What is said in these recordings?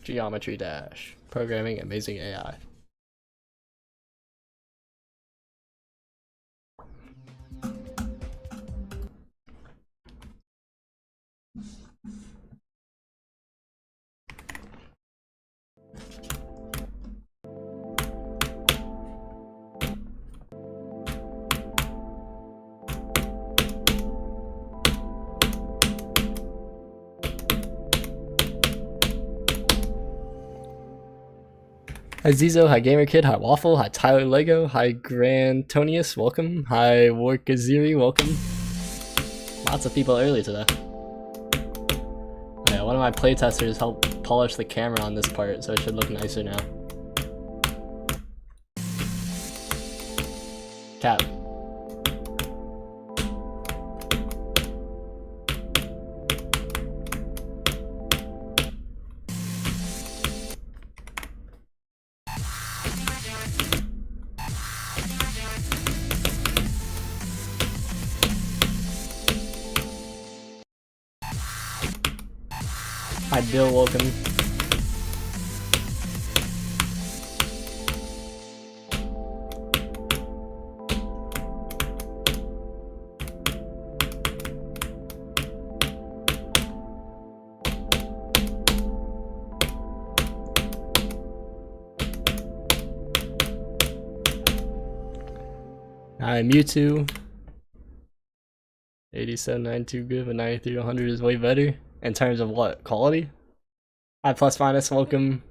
Geometry Dash. Programming Amazing AI. Hi Zizo, hi GamerKid, hi Waffle, hi Tyler Lego, hi Grantonius, welcome. Hi Warkaziri, welcome. Lots of people early today. Yeah, one of my playtesters helped polish the camera on this part, so it should look nicer now. Cap. Hi Bill, welcome. Hi Mewtwo. 8792 good, but 93 100 is way better. In terms of what? Quality? Hi Plus Minus, welcome.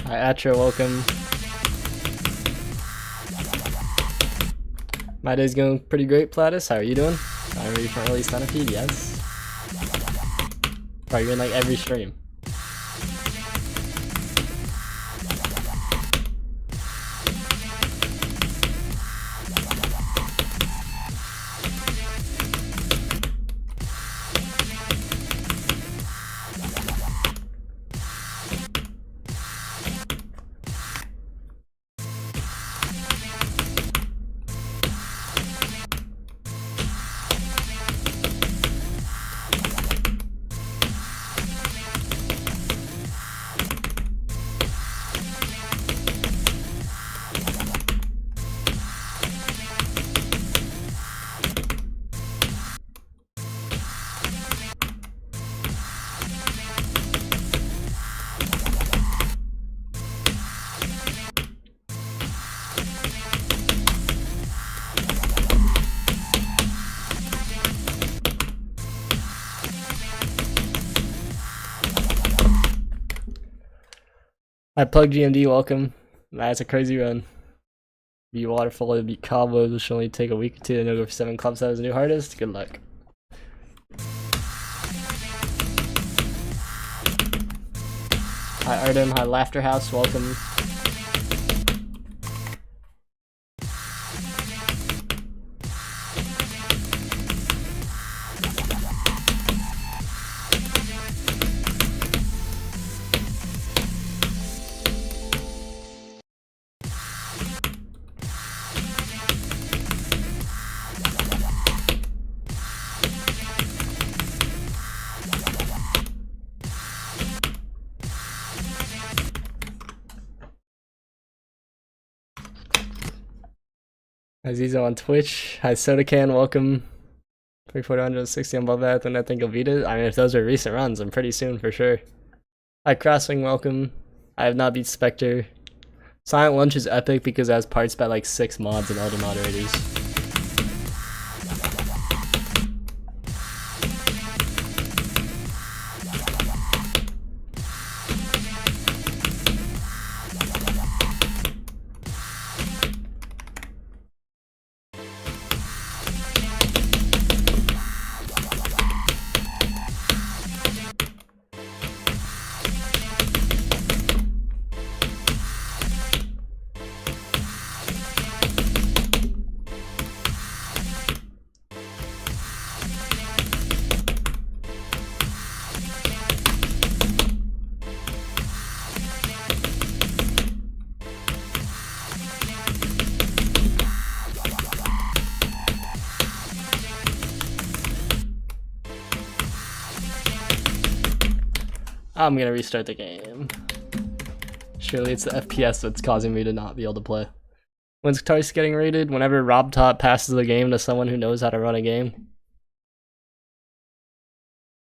Hi Atra, welcome. My day's going pretty great, Platus. How are you doing? I'm ready for early centipede, yes. Bro, you're in like every stream. Hi Plug GMD, welcome. That's a crazy run. Beat Waterfall to beat Combos, which should only take a week or two, and then go for 7 clubs as a new hardest. Good luck. Hi Artem, hi Laughter House, welcome. Hi Zizo on Twitch. Hi SodaCan, welcome. 2460 on Bobbat, and I think I'll beat it. I mean, if those are recent runs, I'm pretty soon for sure. Hi Crosswing, welcome. I have not beat Spectre. Silent Lunch is epic because it has parts by like 6 mods and other moderators. I'm gonna restart the game. Surely it's the FPS that's causing me to not be able to play. When's Tarse getting rated? Whenever Rob Top passes the game to someone who knows how to run a game.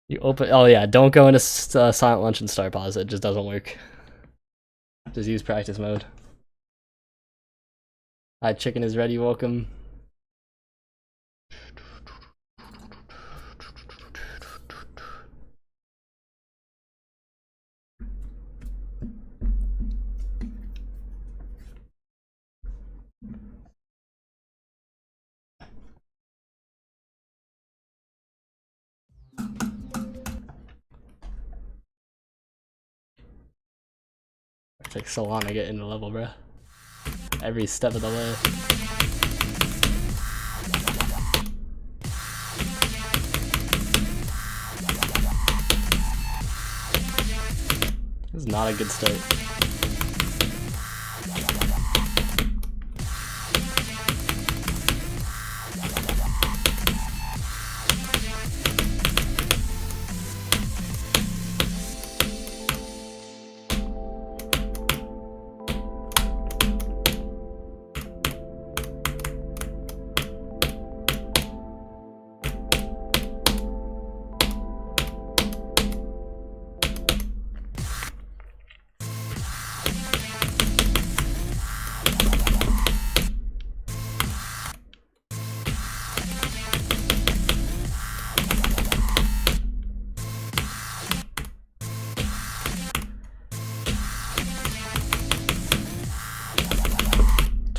You open. Oh yeah, don't go into silent lunch and start pause. It just doesn't work. Just use practice mode. Hi, chicken is ready. Welcome. It takes so long to get into level, bro. Every step of the way. This is not a good start.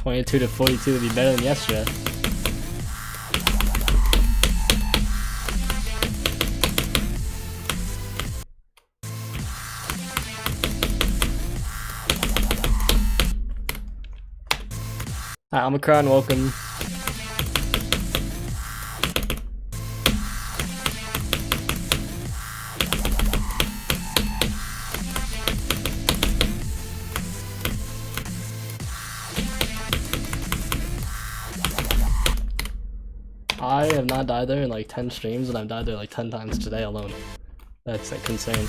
$22 to $42 would be better than yesterday. Hi, Omicron, welcome. I have not died there in like 10 streams, and I've died there like 10 times today alone. That's like insane.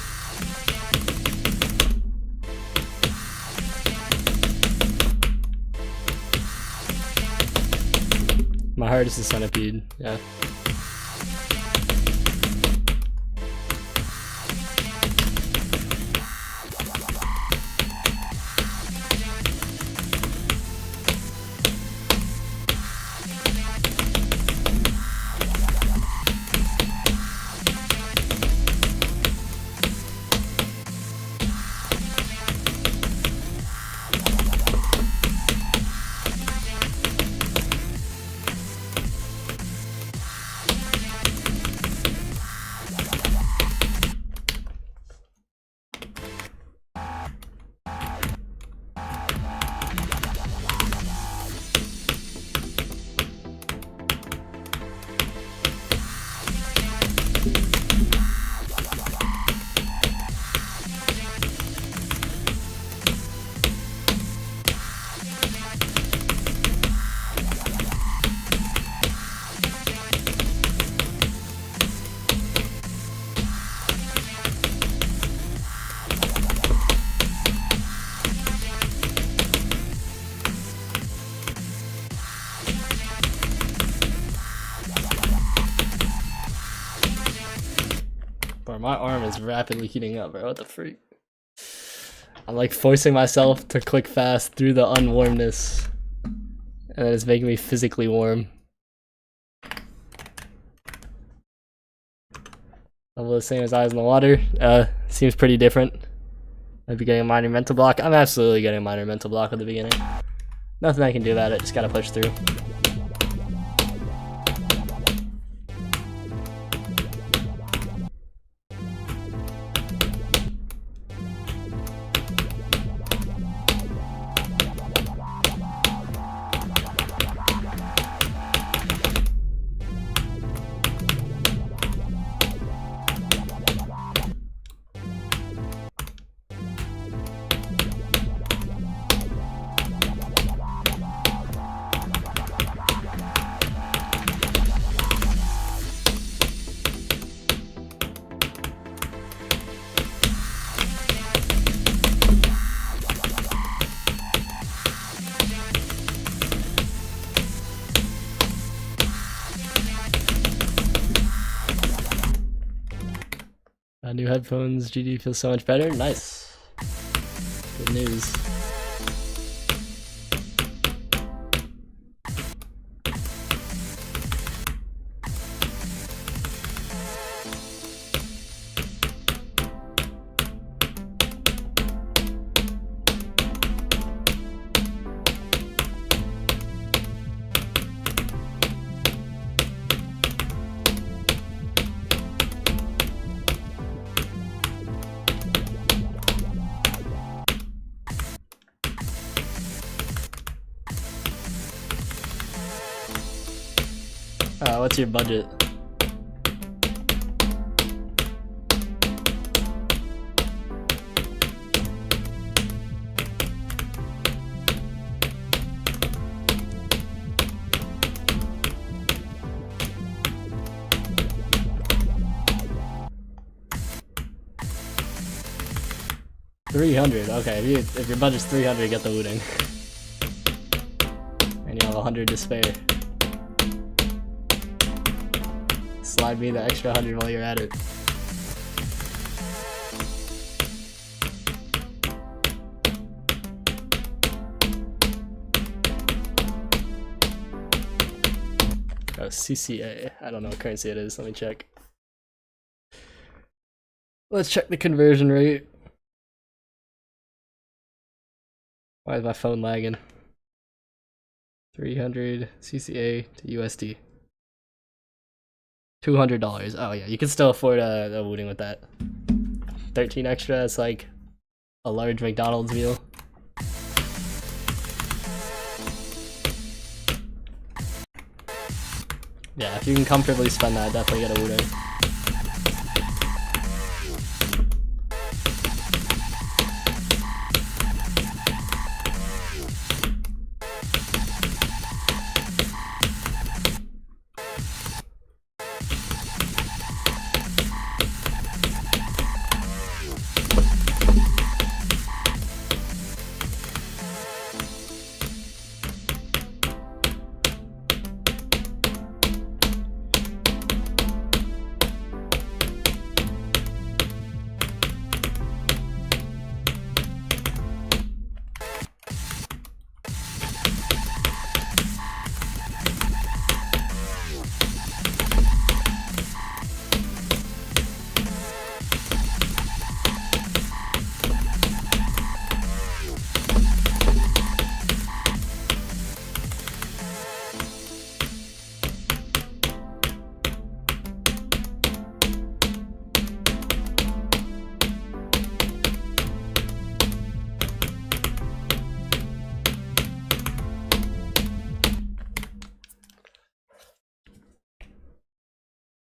My heart is the centipede, yeah. Bro, my arm is rapidly heating up, bro. What the freak? I'm like forcing myself to click fast through the unwarmness. And then it's making me physically warm. Level the same as eyes in the water. Seems pretty different. I'd be getting a minor mental block. I'm absolutely getting a minor mental block at the beginning. Nothing I can do about it, just gotta push through. New headphones, GD feels so much better. Nice. Good news. What's your budget? $300. Okay, if your budget's $300, get the looting, and you have 100 to spare. Slide me the extra 100 while you're at it. Oh, CCA. I don't know what currency it is. Let me check. Let's check the conversion rate. Why is my phone lagging? 300 CCA to USD. $200. Oh yeah, you can still afford a looting with that. 13 extra, it's like a large McDonald's meal. Yeah, if you can comfortably spend that, definitely get a looting.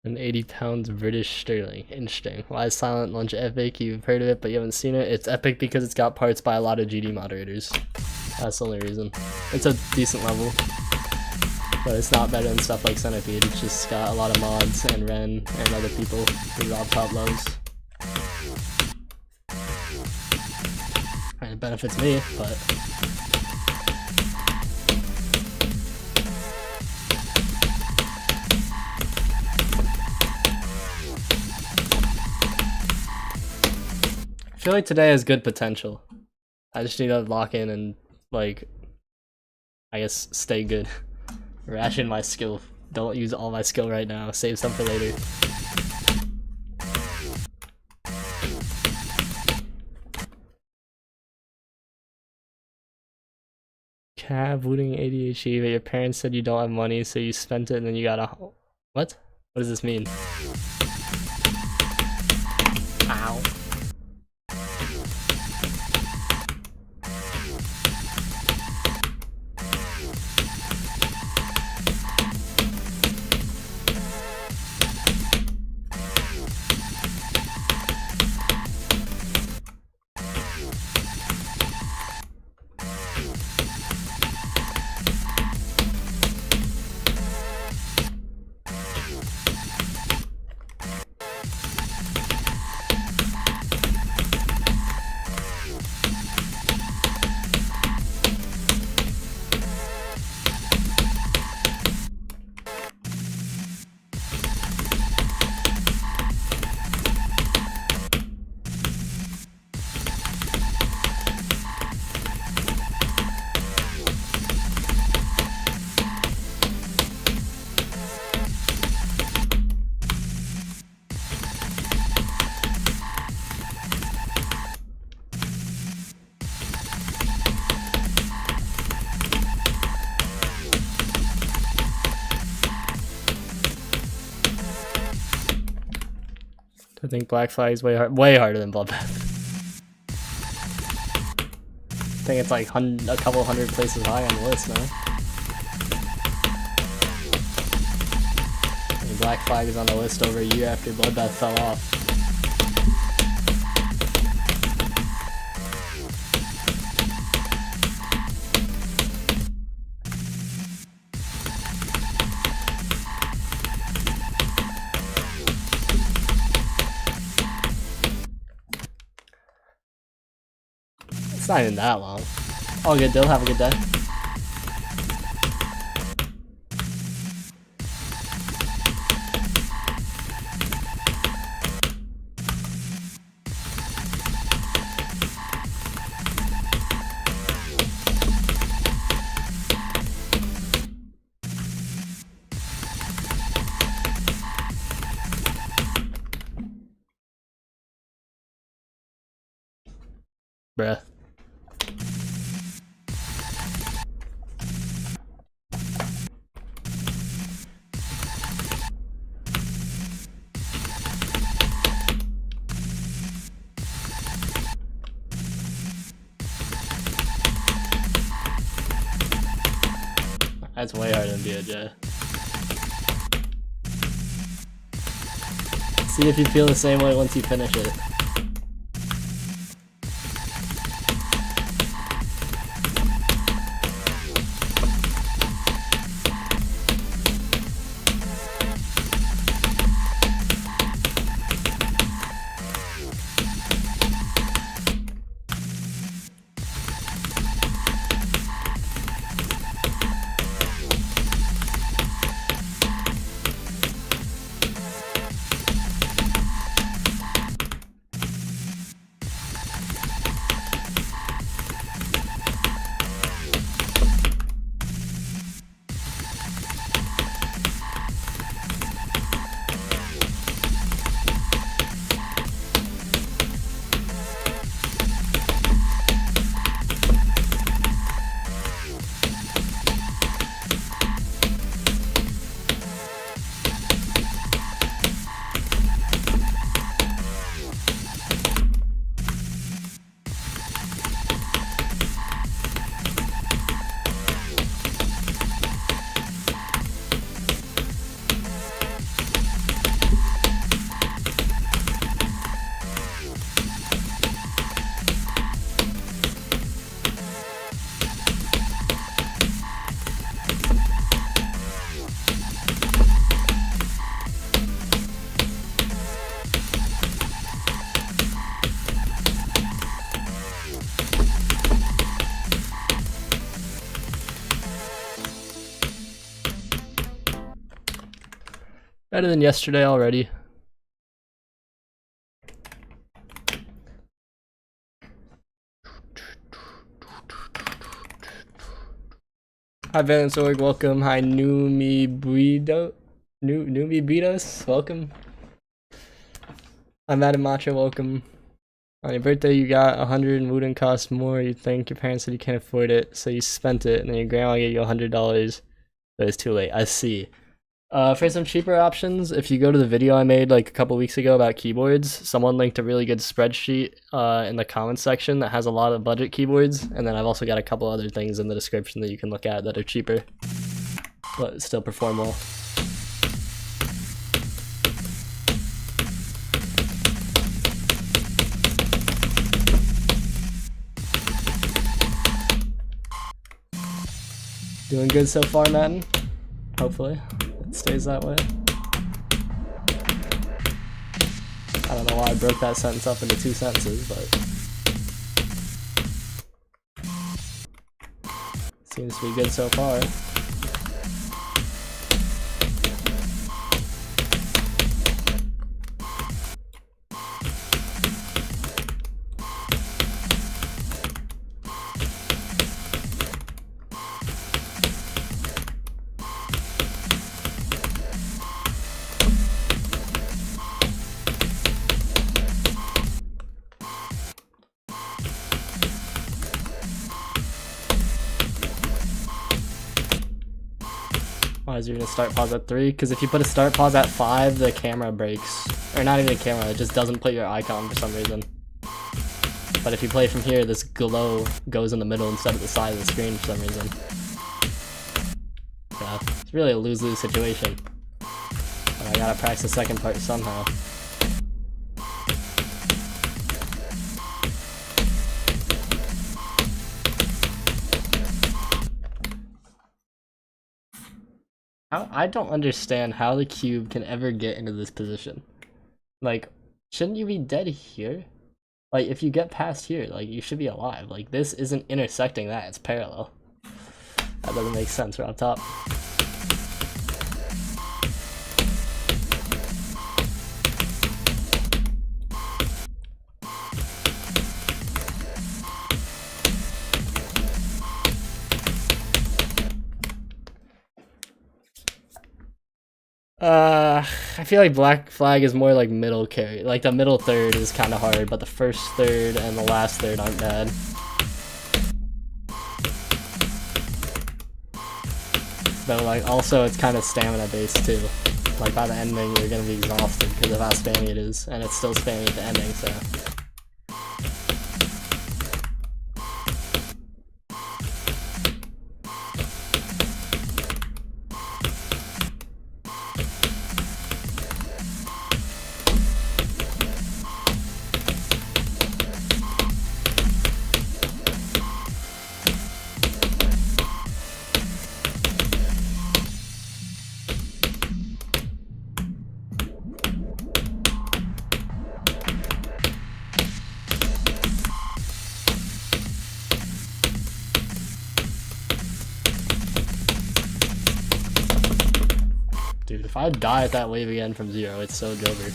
And 80 pounds British sterling. Interesting. Why is Silent Lunch epic? You've heard of it, but you haven't seen it. It's epic because it's got parts by a lot of GD moderators. That's the only reason. It's a decent level, but it's not better than stuff like Centipede. It's just got a lot of mods and Ren and other people who rob top lows. And it benefits me, but I feel like today has good potential. I just need to lock in and, like, I guess stay good. Ration my skill. Don't use all my skill right now. Save some for later. Cab, looting ADHD, but your parents said you don't have money, so you spent it and then you got a... What? What does this mean? Ow. I think Black Flag is way harder than Bloodbath. I think it's like a couple hundred places high on the list now. I mean, Black Flag is on the list over a year after Bloodbath fell off. It's not even that long. All good, Dill. Have a good day. Bruh. That's way harder than BOJ. See if you feel the same way once you finish it. Better than yesterday already. Hi Valence Org, welcome. Hi Numibuidos, welcome. Hi Madam Macho, welcome. On your birthday you got 100 and wouldn't cost more. You think your parents said you can't afford it, so you spent it, and then your grandma gave you $100, but it's too late. I see. For some cheaper options, if you go to the video I made like a couple weeks ago about keyboards, someone linked a really good spreadsheet in the comments section that has a lot of budget keyboards, and then I've also got a couple other things in the description that you can look at that are cheaper, but still perform well. Doing good so far, Madden? Hopefully. It stays that way. I don't know why I broke that sentence up into 2 sentences, but seems to be good so far. surprised you're gonna start pause at 3, because if you put a start pause at 5, the camera breaks. Or not even the camera, it just doesn't put your icon for some reason. But if you play from here, this glow goes in the middle instead of the side of the screen for some reason. Yeah, it's really a lose-lose situation. But I gotta practice the second part somehow. I don't understand how the cube can ever get into this position. Like, shouldn't you be dead here? Like, if you get past here, like, you should be alive. Like, this isn't intersecting that, it's parallel. That doesn't make sense right up top. I feel like black flag is more like middle carry. Like the middle third is kind of hard, but the first third and the last third aren't bad. But like also it's kind of stamina based too. Like by the ending you're gonna be exhausted because of how spammy it is, and it's still spammy at the ending, so. Dude, if I die at that wave again from 0, it's so joker.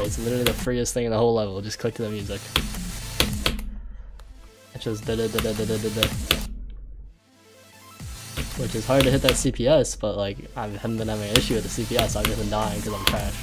It's literally the freest thing in the whole level. Just click to the music. It's just da-da-da-da-da-da-da. Which is hard to hit that CPS, but like, I haven't been having an issue with the CPS. I've just been dying because I'm trash.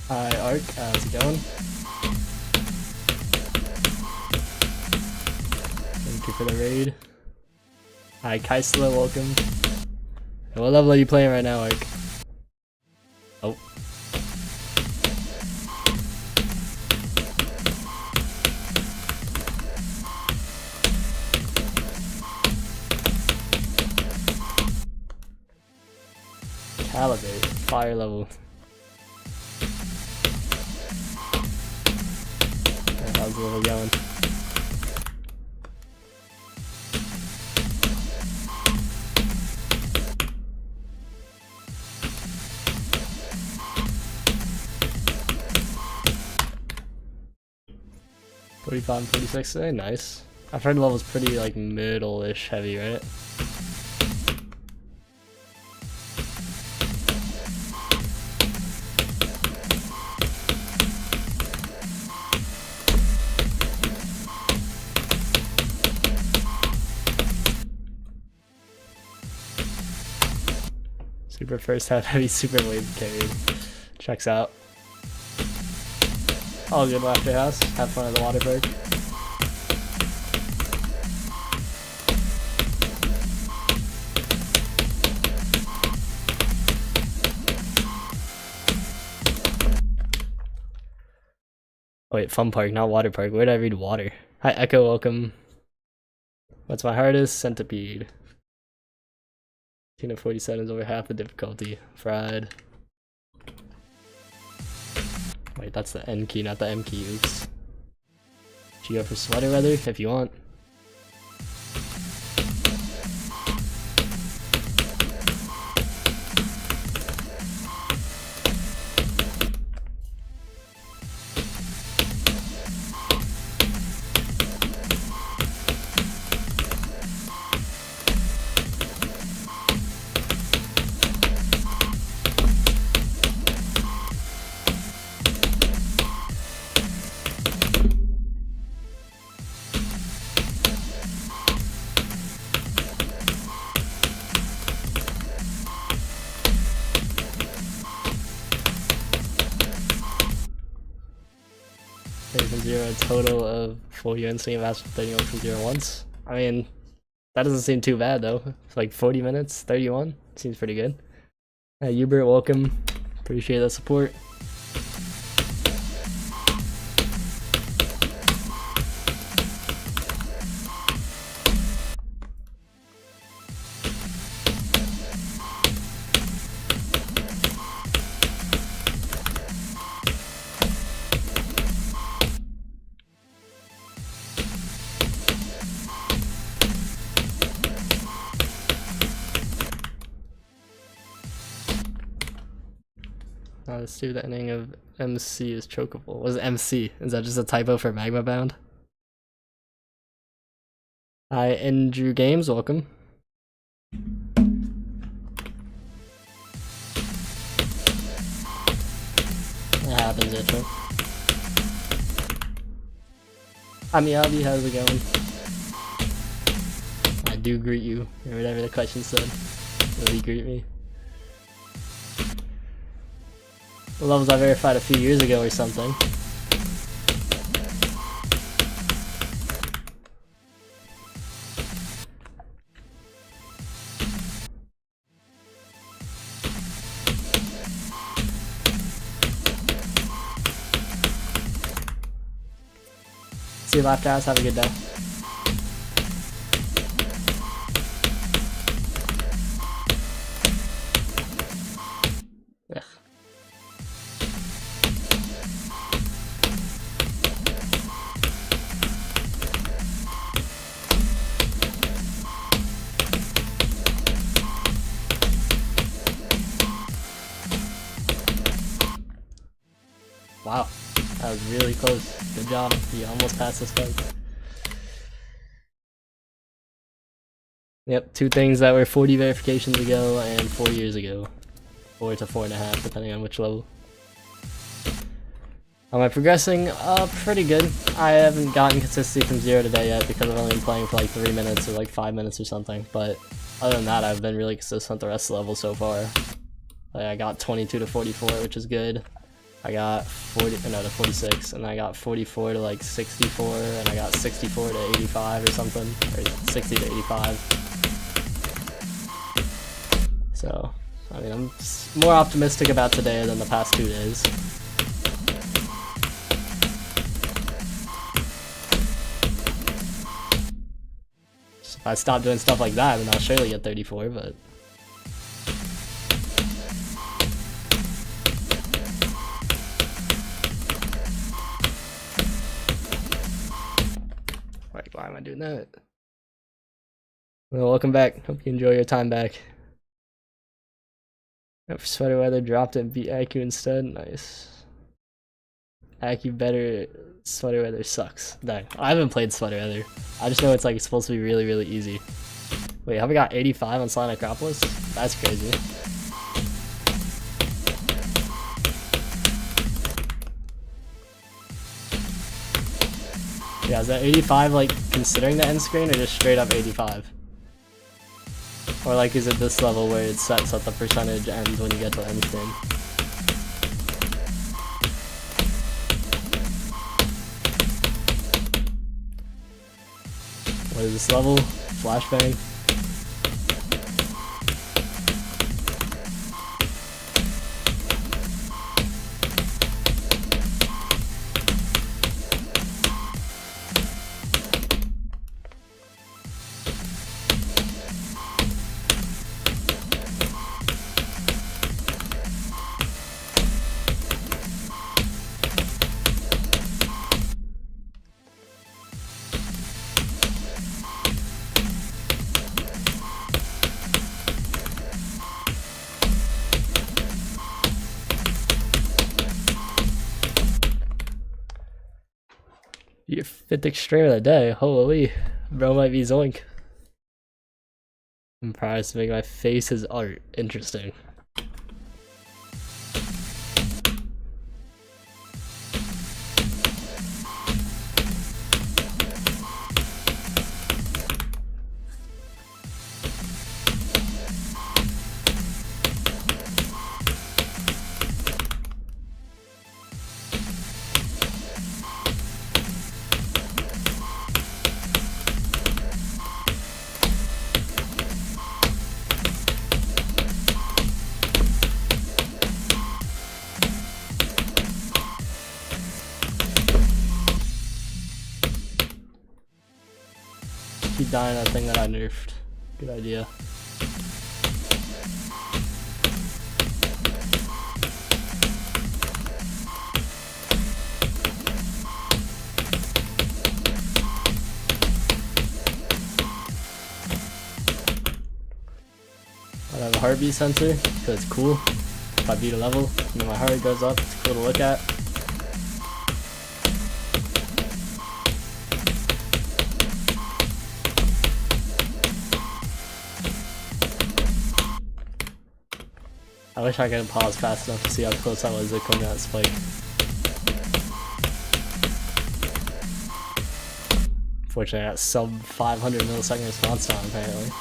Hi Ark, how's it going? Thank you for the raid. Hi Kaisla, welcome. Hey, what level are you playing right now, Ark? Oh. Calibrate, fire level. How's the level going? $45 and $46 today, nice. I've heard the level's pretty like middle-ish heavy, right? Super first half heavy, super wave carried. Checks out. All good, Laughter House. Have fun at the water park. Wait, fun park, not water park. Where did I read water? Hi, Echo, welcome. What's my hardest? Centipede. 10 to 47 is over half the difficulty. Fried. Wait, that's the N key, not the M key. Oops. Should you go for sweater weather if you want? From 0 a total of 4 units and you've 31 from 0 once. I mean, that doesn't seem too bad though. It's like 40 minutes, 31. Seems pretty good. Hubert, welcome. Appreciate the support. Let's do the ending of MC is chokeable. What is MC? Is that just a typo for Magma Bound? Hi, Andrew Games, welcome. That happens, Itcho. Hi, Miyabi, how's it going? I do greet you, or whatever the question said. Really greet me. The levels I verified a few years ago or something. See you, Laugh guys. Have a good day. Ugh. Wow, that was really close. Good job. You almost passed this fight. Yep, 2 things that were 40 verifications ago and 4 years ago. 4 to 4.5, depending on which level. Am I progressing? Pretty good. I haven't gotten consistency from 0 today yet because I've only been playing for like 3 minutes or like 5 minutes or something. But other than that, I've been really consistent the rest of the levels so far. Like, I got 22 to 44, which is good. I got 46, and I got 44 to like 64, and I got 64 to 85 or something, or 60 to 85. So, I mean, I'm more optimistic about today than the past 2 days. If I stop doing stuff like that, then I'll surely get 34, but... Why am I doing that? Well, welcome back. Hope you enjoy your time back. For sweater weather, dropped it and beat Acu instead. Nice. Acu better. Sweater weather sucks. Dang. I haven't played sweater weather. I just know it's like supposed to be really, really easy. Wait, have we got 85 on Slime Acropolis? That's crazy. Yeah, is that 85 like considering the end screen or just straight up 85? Or like is it this level where it sets at the percentage ends when you get to the end screen? What is this level? Flashbang? Your 5th extreme of the day. Holy, bro might be zoink. I'm proud to make my face his art. Interesting. Keep dying that thing that I nerfed. Good idea. I have a heartbeat sensor because it's cool. If I beat a level, and then my heart rate goes up, it's cool to look at. I wish I could pause fast enough to see how close I was to coming to that spike. Fortunately, I got sub 500 millisecond response time apparently.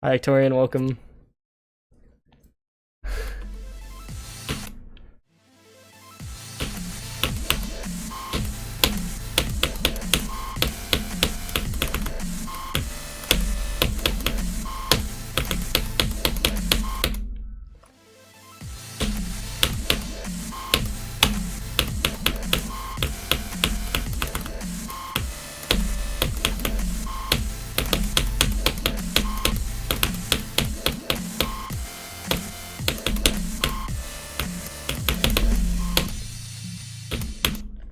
Hi Victorian, welcome.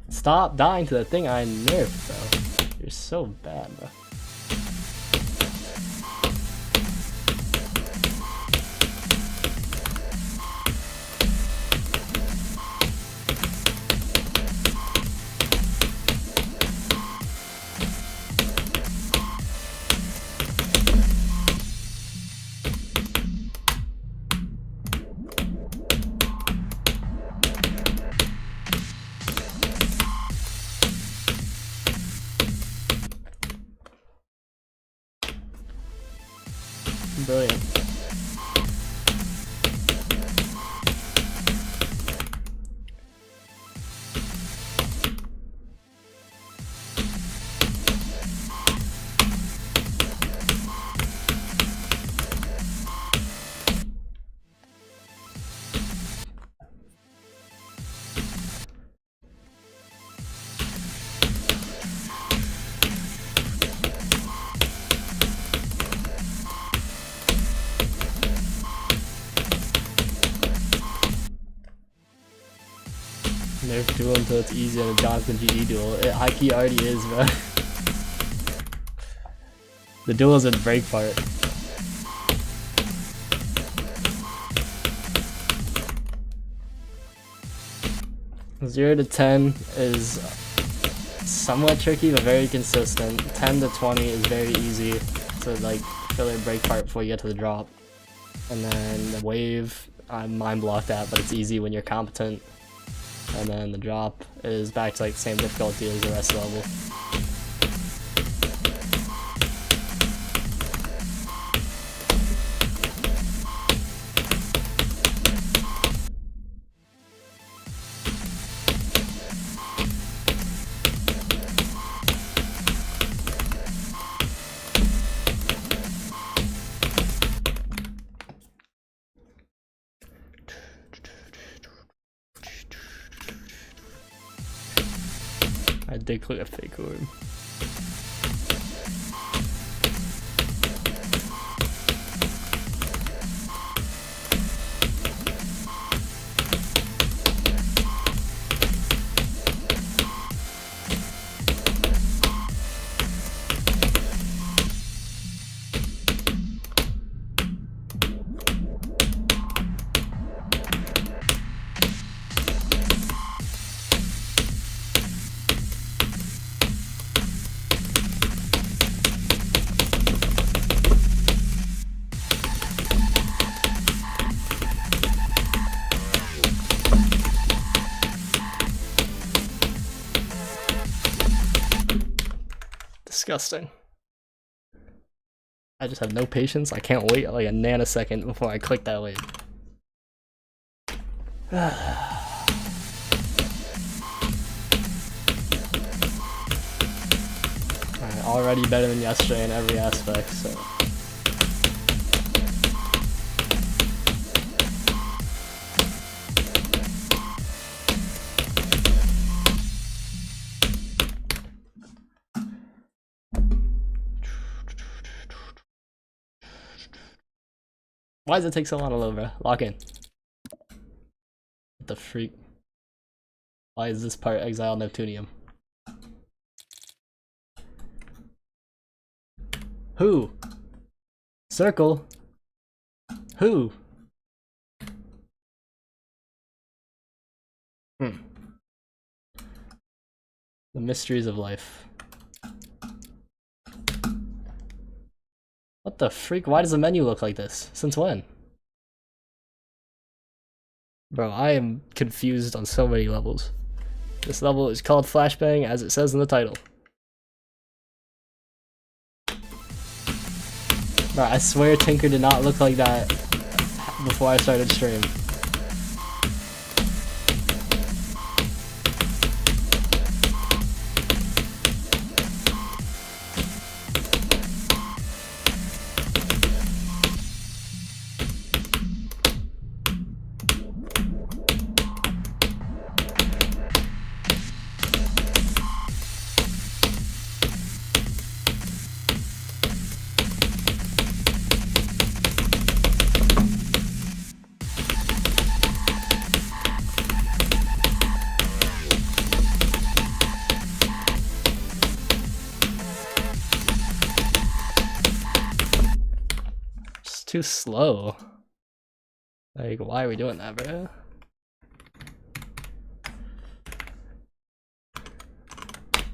Stop dying to the thing I nerfed, bro. You're so bad, bro. Brilliant. Nerf duel until it's easy and a Jonathan GD duel. It high key already is, bro. The duel is a break part. Zero to 10 is somewhat tricky but very consistent. 10 to 20 is very easy to like fill a break part before you get to the drop. And then the wave, I'm mind blocked at, but it's easy when you're competent. And then the drop is back to like the same difficulty as the rest of the level. I did click a fake orb. Disgusting. I just have no patience. I can't wait like a nanosecond before I click that lid. Alright, already better than yesterday in every aspect, so. Why does it take so long to load, bro? Lock in. What the freak? Why is this part Exile Neptunium? Who? Circle? Who? The mysteries of life. What the freak? Why does the menu look like this? Since when? Bro, I am confused on so many levels. This level is called Flashbang, as it says in the title. Bro, I swear Tinker did not look like that before I started stream. Too slow. Like, why are we doing that, bro?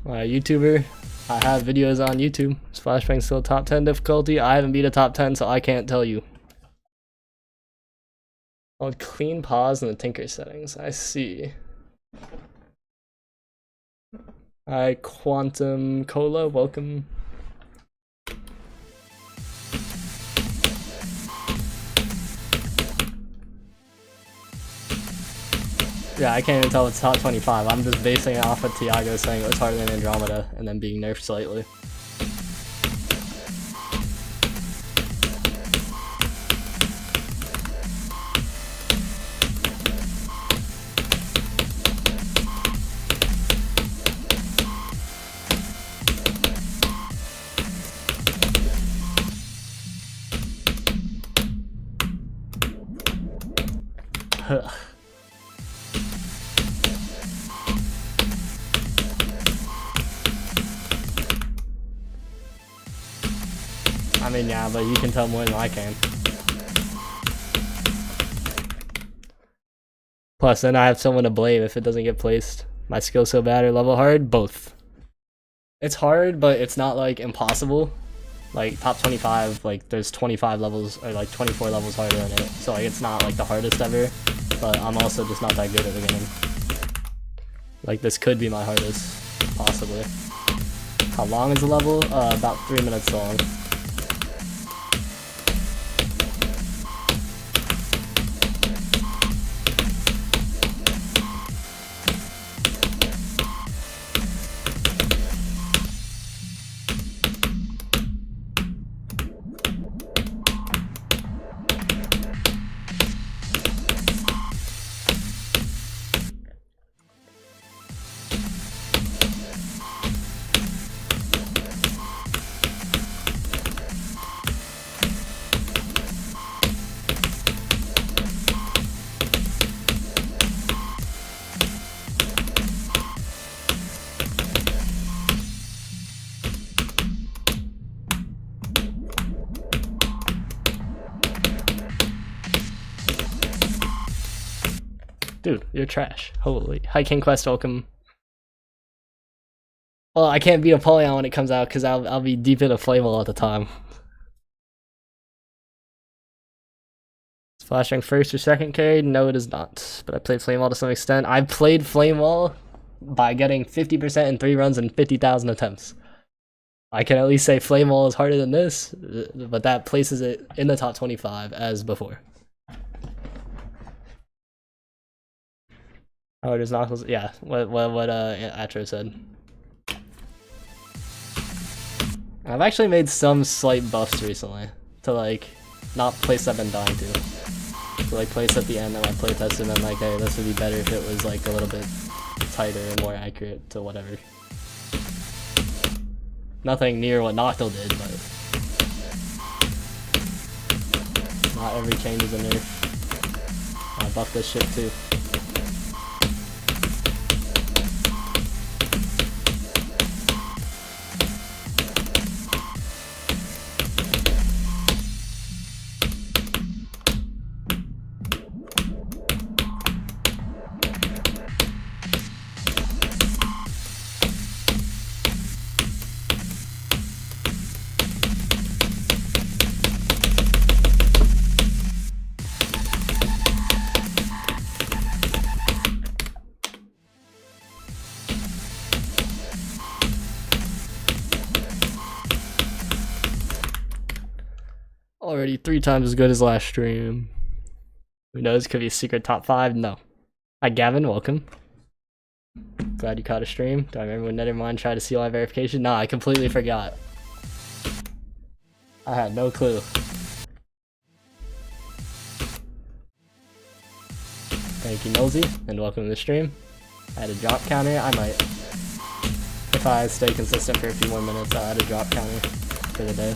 YouTuber, I have videos on YouTube. Is Flashbang still top 10 difficulty? I haven't beat a top 10, so I can't tell you. Oh, clean pause in the Tinker settings. I see. Hi, Quantum Cola, welcome. Yeah, I can't even tell it's top 25. I'm just basing it off of Tiago saying it was harder than Andromeda and then being nerfed slightly. I mean, yeah, but you can tell more than I can. Plus, then I have someone to blame if it doesn't get placed. My skill's so bad or level hard? Both. It's hard, but it's not, like, impossible. Like, top 25, like, there's 25 levels, or, like, 24 levels harder than it. So, like, it's not, like, the hardest ever. But I'm also just not that good at the game. Like, this could be my hardest, possibly. How long is the level? About 3 minutes long. Dude, you're trash. Holy. Hi, King Quest, welcome. Well, I can't beat Apollyon when it comes out because I'll be deep into Flame Wall at the time. Is Flashbang first or second carry? No, it is not. But I played Flame Wall to some extent. I played Flame Wall by getting 50% in 3 runs and 50,000 attempts. I can at least say Flame Wall is harder than this, but that places it in the top 25 as before. Oh, there's Knuckles. Yeah, what Atro said. I've actually made some slight buffs recently to like not place I've been dying to. So like place at the end of my playtest and then like, hey, this would be better if it was like a little bit tighter and more accurate to whatever. Nothing near what Noctil did, but not every change is a nerf. I buffed this shit too. Already 3 times as good as last stream. Who knows? Could be a secret top 5? No. Hi Gavin, welcome. Glad you caught a stream. Do I remember when Nethermind tried to steal my verification? Nah, I completely forgot. I had no clue. Thank you, Nosy, and welcome to the stream. I had a drop counter. I might, if I stay consistent for a few more minutes, I'll add a drop counter for the day.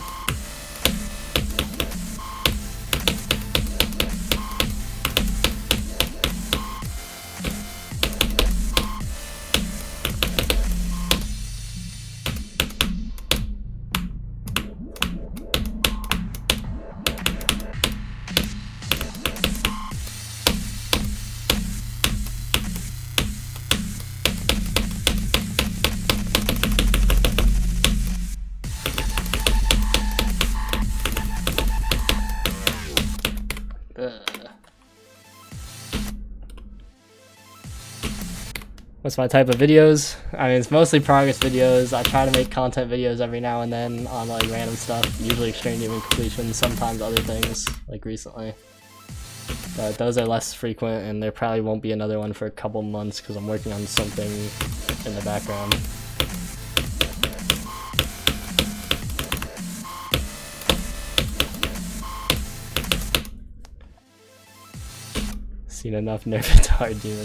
What's my type of videos? I mean, it's mostly progress videos. I try to make content videos every now and then on like random stuff, usually extreme demon completion, sometimes other things, like recently. But those are less frequent, and there probably won't be another one for a couple months because I'm working on something in the background. Seen enough nerf to hard demon.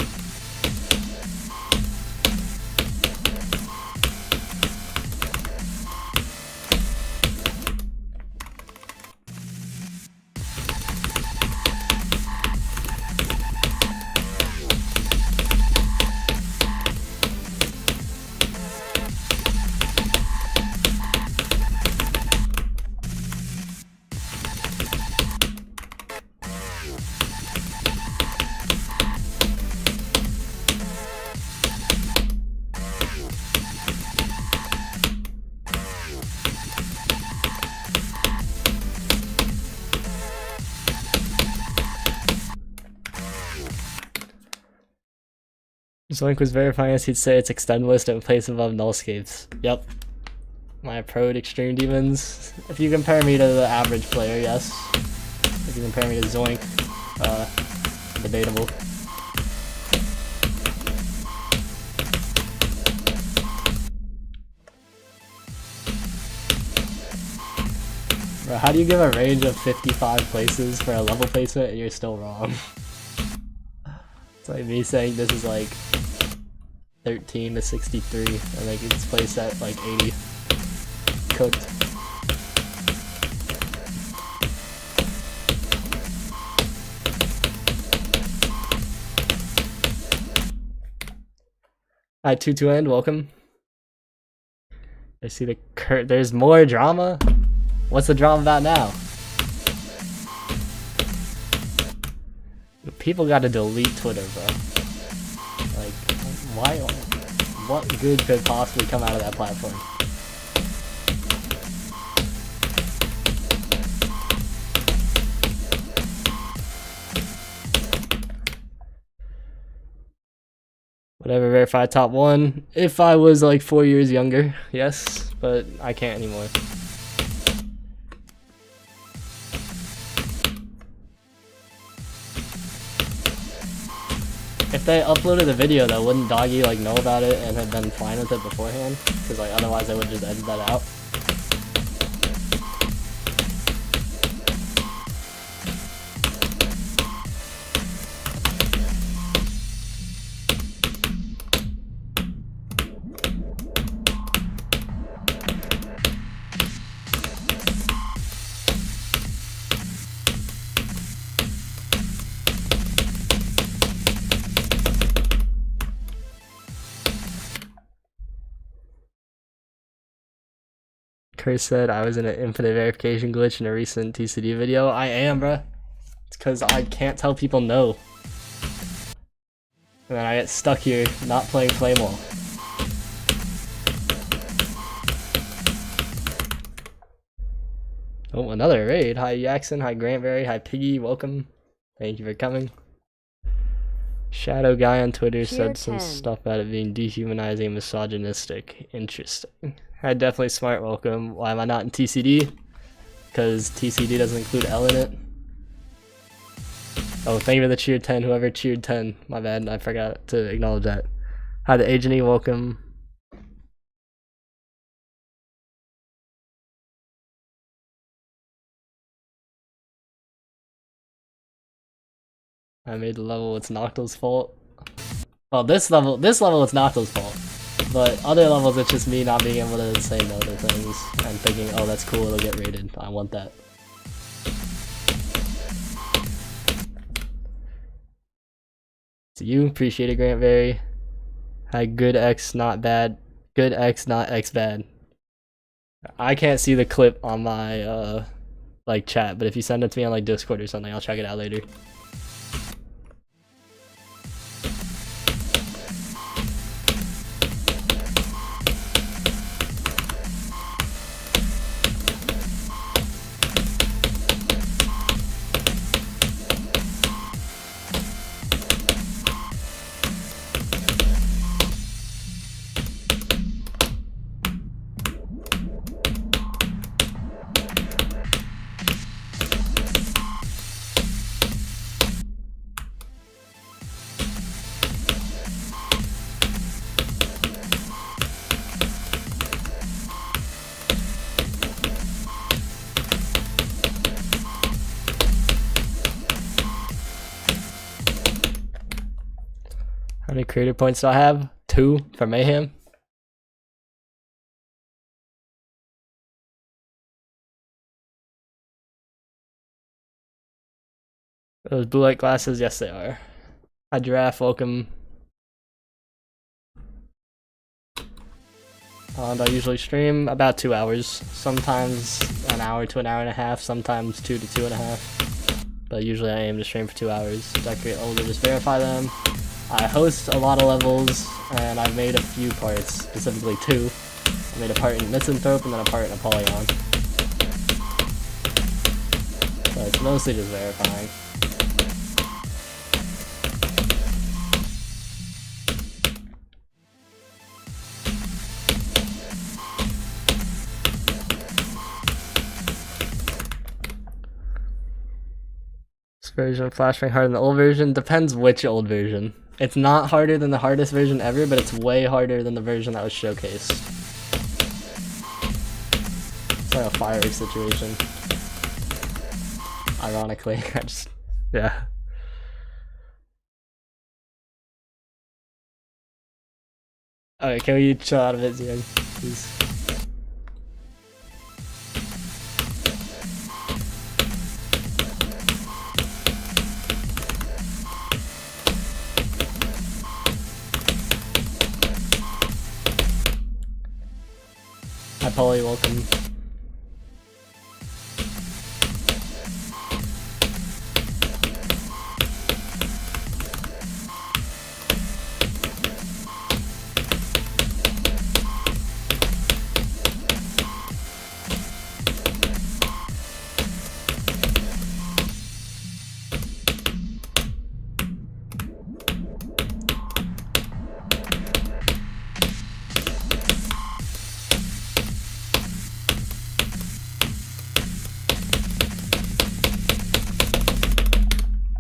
Zoink was verifying us, he'd say it's extend list and place above nullscapes. Yep. My pro'd extreme demons. If you compare me to the average player, yes. If you compare me to Zoink, debatable. Bro, how do you give a range of 55 places for a level placement and you're still wrong? It's like me saying this is like 13 to 63, and like it's placed at like 80. Cooked. Hi, 2 end, welcome. I see the there's more drama? What's the drama about now? People gotta delete Twitter, bro. Like, why? What good could possibly come out of that platform? Whatever, verified top 1. If I was like 4 years younger, yes, but I can't anymore. If they uploaded a video though, wouldn't Doggy like know about it and have been fine with it beforehand? Because like otherwise I would just edit that out. Chris said I was in an infinite verification glitch in a recent TCD video. I am, bruh. It's because I can't tell people no. And then I get stuck here not playing Flame Wall. Oh, another raid. Hi Jackson, hi Grantberry, hi Piggy, welcome. Thank you for coming. Shadow Guy on Twitter said some stuff about it being dehumanizing and misogynistic. Interesting. Hi, definitely smart, welcome. Why am I not in TCD? Because TCD doesn't include L in it. Oh, thank you for the cheer 10, whoever cheered 10. My bad, I forgot to acknowledge that. Hi, the Agent E, welcome. I made the level, it's Nocto's fault. Well, this level it's Nocto's fault. But other levels, it's just me not being able to say no to things and thinking, oh, that's cool, it'll get rated. I want that. So you appreciate it, Grantberry. Hi, good X, not bad. Good X, not X bad. I can't see the clip on my like chat, but if you send it to me on like Discord or something, I'll check it out later. How many creator points do I have? 2 for Mayhem. Those blue light glasses, yes they are. Hi Giraffe, welcome. And I usually stream about 2 hours. Sometimes an hour to an hour and a half, sometimes 2 to 2.5. But usually I aim to stream for 2 hours. Decorate older, just verify them. I host a lot of levels, and I've made a few parts, specifically 2. I made a part in Misanthrope and then a part in Apollyon. But it's mostly just verifying. This version of FLASHBANG harder than the old version? Depends which old version. It's not harder than the hardest version ever, but it's way harder than the version that was showcased. It's like a fireworks situation. Ironically, I just, yeah. Okay, can we chill out of it, Zion, please? Hi, Polly, welcome.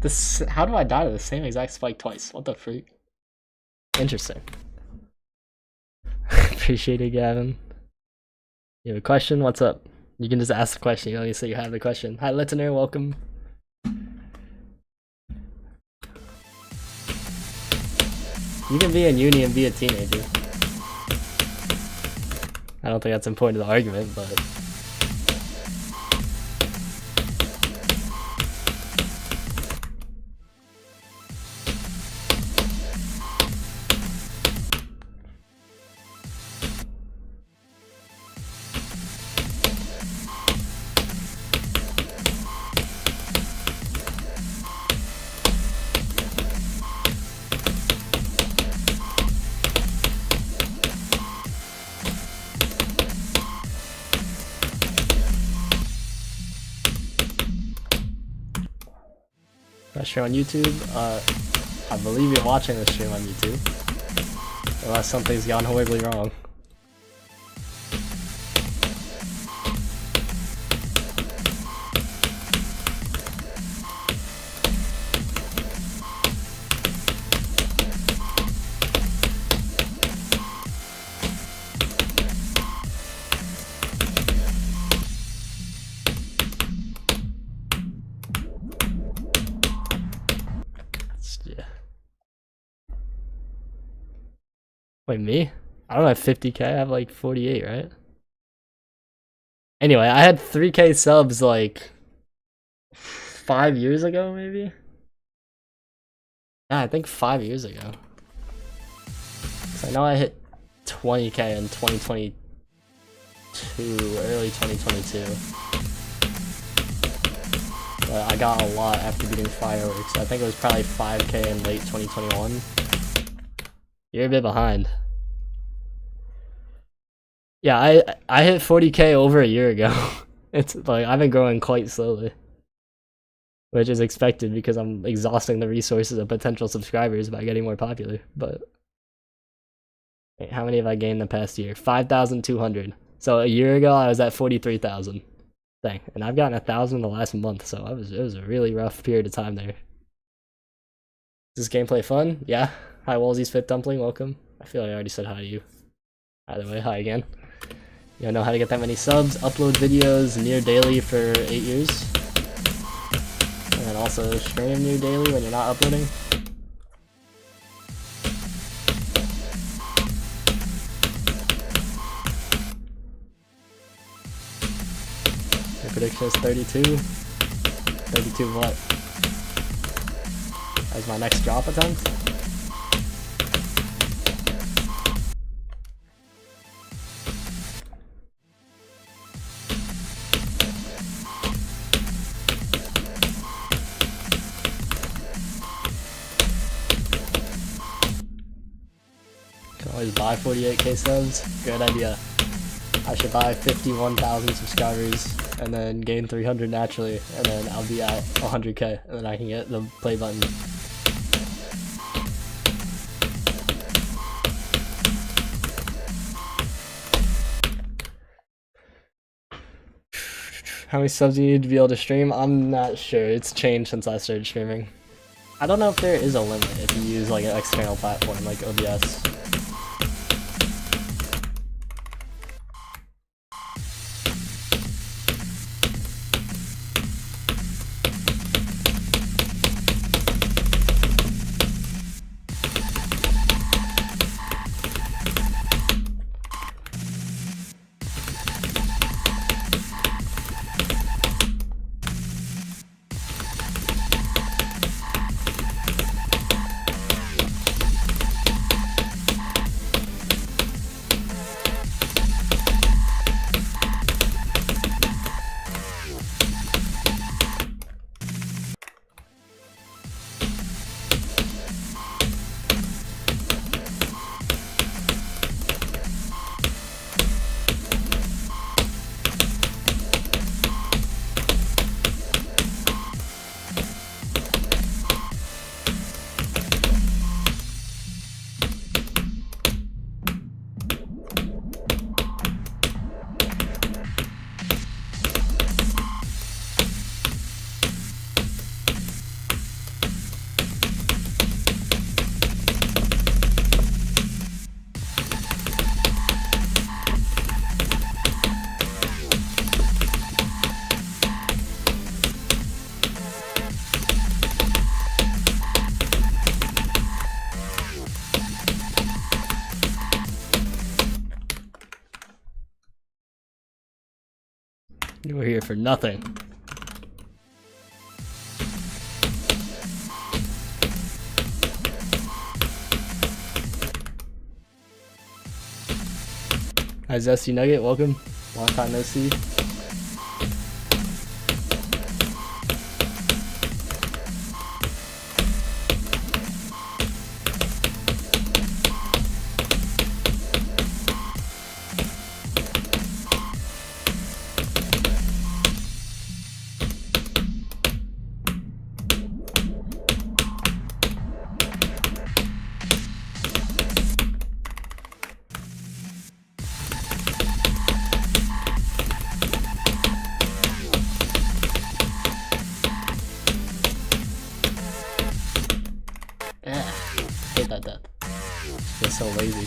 This, how do I die to the same exact spike twice? What the freak? Interesting. Appreciate it, Gavin. You have a question? What's up? You can just ask the question. You don't need to say you have the question. Hi, listener. Welcome. You can be in uni and be a teenager. I don't think that's important to the argument, but... Stream on YouTube. I believe you're watching the stream on YouTube, unless something's gone horribly wrong. Wait, me? I don't have 50k, I have like 48, right? Anyway, I had 3k subs like 5 years ago, maybe? Yeah, I think 5 years ago. So I know I hit 20k in 2022, early 2022. But I got a lot after beating Fireworks. I think it was probably 5k in late 2021. You're a bit behind. Yeah, I hit 40k over a year ago. It's like I've been growing quite slowly, which is expected because I'm exhausting the resources of potential subscribers by getting more popular. But how many have I gained the past year? 5,200. So a year ago I was at 43,000. Dang, and I've gotten 1,000 in the last month. So it was a really rough period of time there. Is this gameplay fun? Yeah. Hi, Wolsey's Fit Dumpling. Welcome. I feel like I already said hi to you. Either way, hi again. You don't know how to get that many subs, upload videos near daily for 8 years. And then also stream near daily when you're not uploading. Your prediction is 32. 32 what? As my next drop attempt? Always buy 48k subs. Good idea. I should buy 51,000 subscribers and then gain 300 naturally, and then I'll be at 100k, and then I can get the play button. How many subs do you need to be able to stream? I'm not sure. It's changed since I started streaming. I don't know if there is a limit if you use like an external platform like OBS. You were here for nothing. Hi Zesty Nugget, welcome. Long time no see. Hate that death. It's so lazy.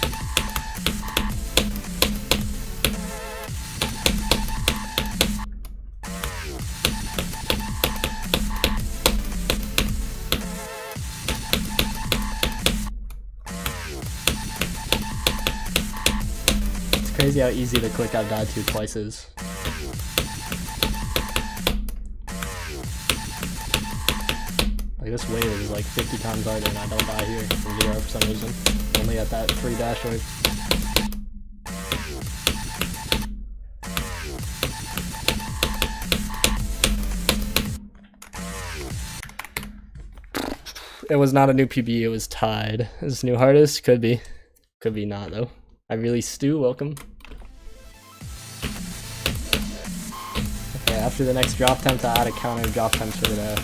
It's crazy how easy the click I've died to twice is. Like this wave is like 50 times harder and I don't die here from 0 for some reason. Only at that free dash wave. It was not a new PB, it was tied. Is this new hardest? Could be. Could be not though. I really Stu, welcome. Okay, after the next drop attempt, I add a counter drop attempts for the day.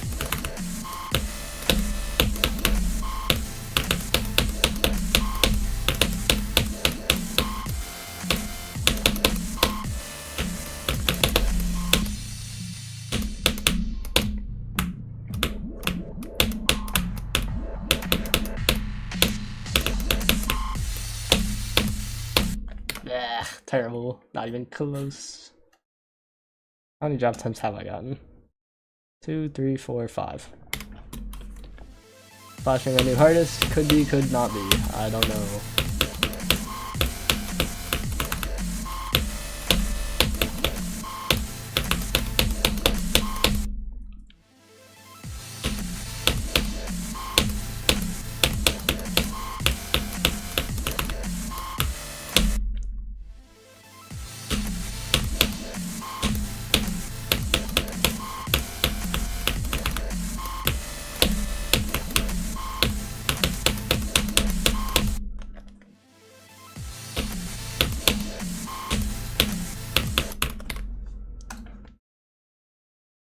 Terrible. Not even close. How many drop attempts have I gotten? 2, 3, 4, 5. Flashing a new hardest. Could be, could not be. I don't know.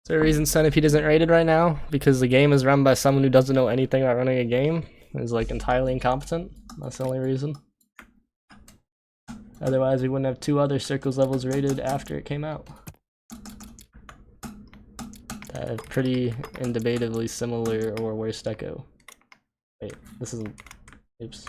Is there a reason Centipede isn't rated right now? Because the game is run by someone who doesn't know anything about running a game? Is like entirely incompetent? That's the only reason. Otherwise we wouldn't have 2 other circles levels rated after it came out. That have pretty indebatably similar or worse deco. Wait, this isn't... Oops.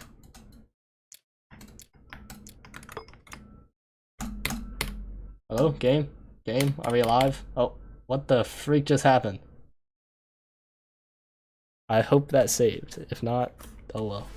Hello? Game? Game? Are we alive? Oh. What the freak just happened? I hope that saved. If not, oh well.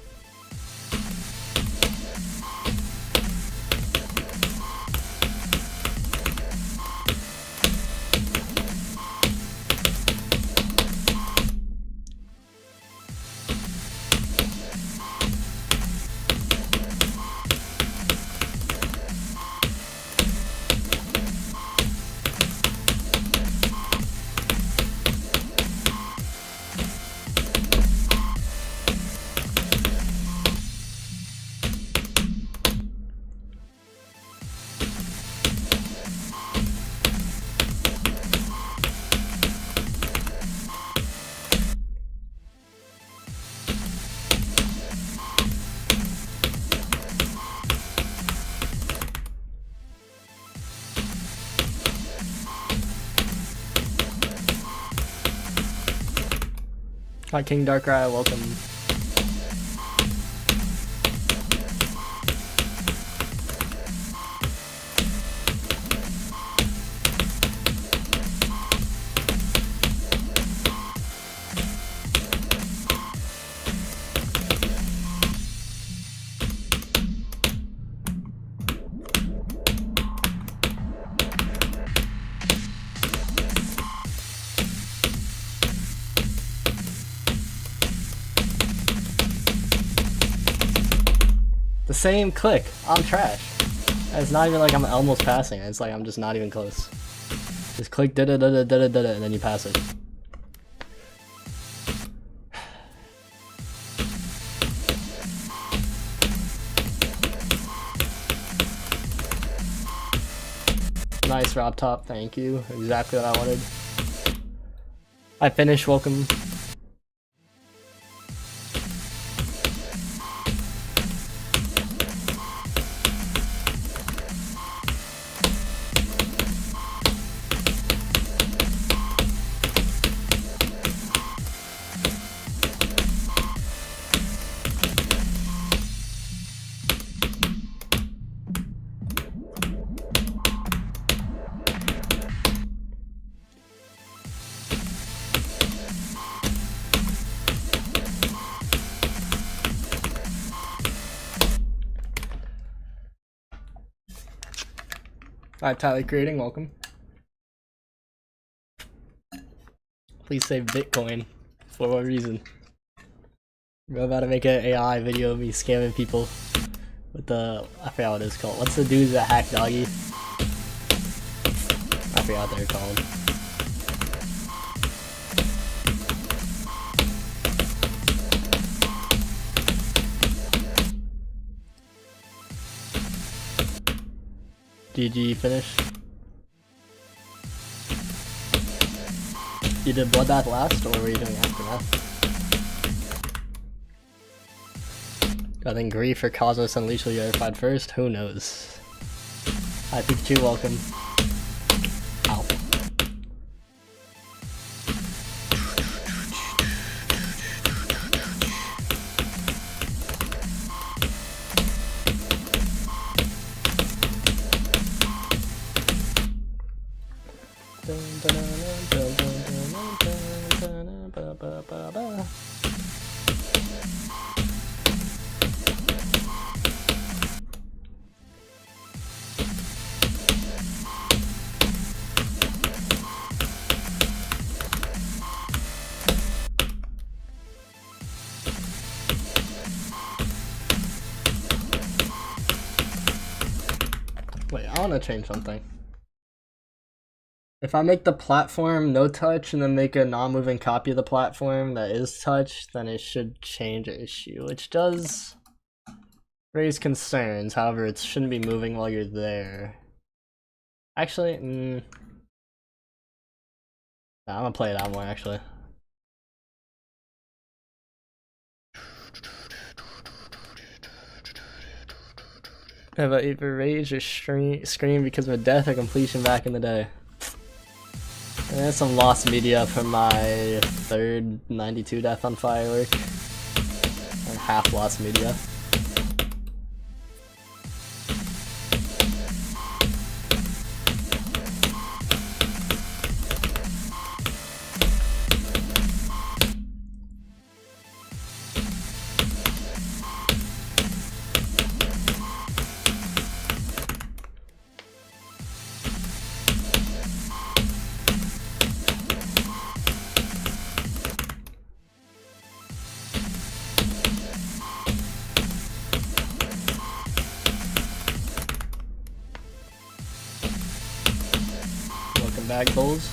Hi King Darkrai, welcome. same click. I'm trash. It's not even like I'm almost passing it. It's like I'm just not even close. Just click da da da da da da da and then you pass it. Nice Rob Top, thank you. Exactly what I wanted. I finished, welcome. Alright, Tyler Creating, welcome. Please say Bitcoin. For what reason? We're about to make an AI video of me scamming people with the, I forgot what it's called. What's the dudes that hack doggy? I forgot what they're called. GG finished. You did Bloodbath last, or were you doing Aftermath? I think Grief or Cosmos Unleashed will be verified first. Who knows? Hi Pikachu, welcome. Ow. Wait, I want to change something. If I make the platform no touch and then make a non-moving copy of the platform that is touch, then it should change the issue, which does raise concerns. However, it shouldn't be moving while you're there. Actually, nah, I'm gonna play it out more actually. Have I ever raged or screamed because of a death or completion back in the day? And there's some lost media from my third 92 death on Firework. Or half lost media. Bag bowls.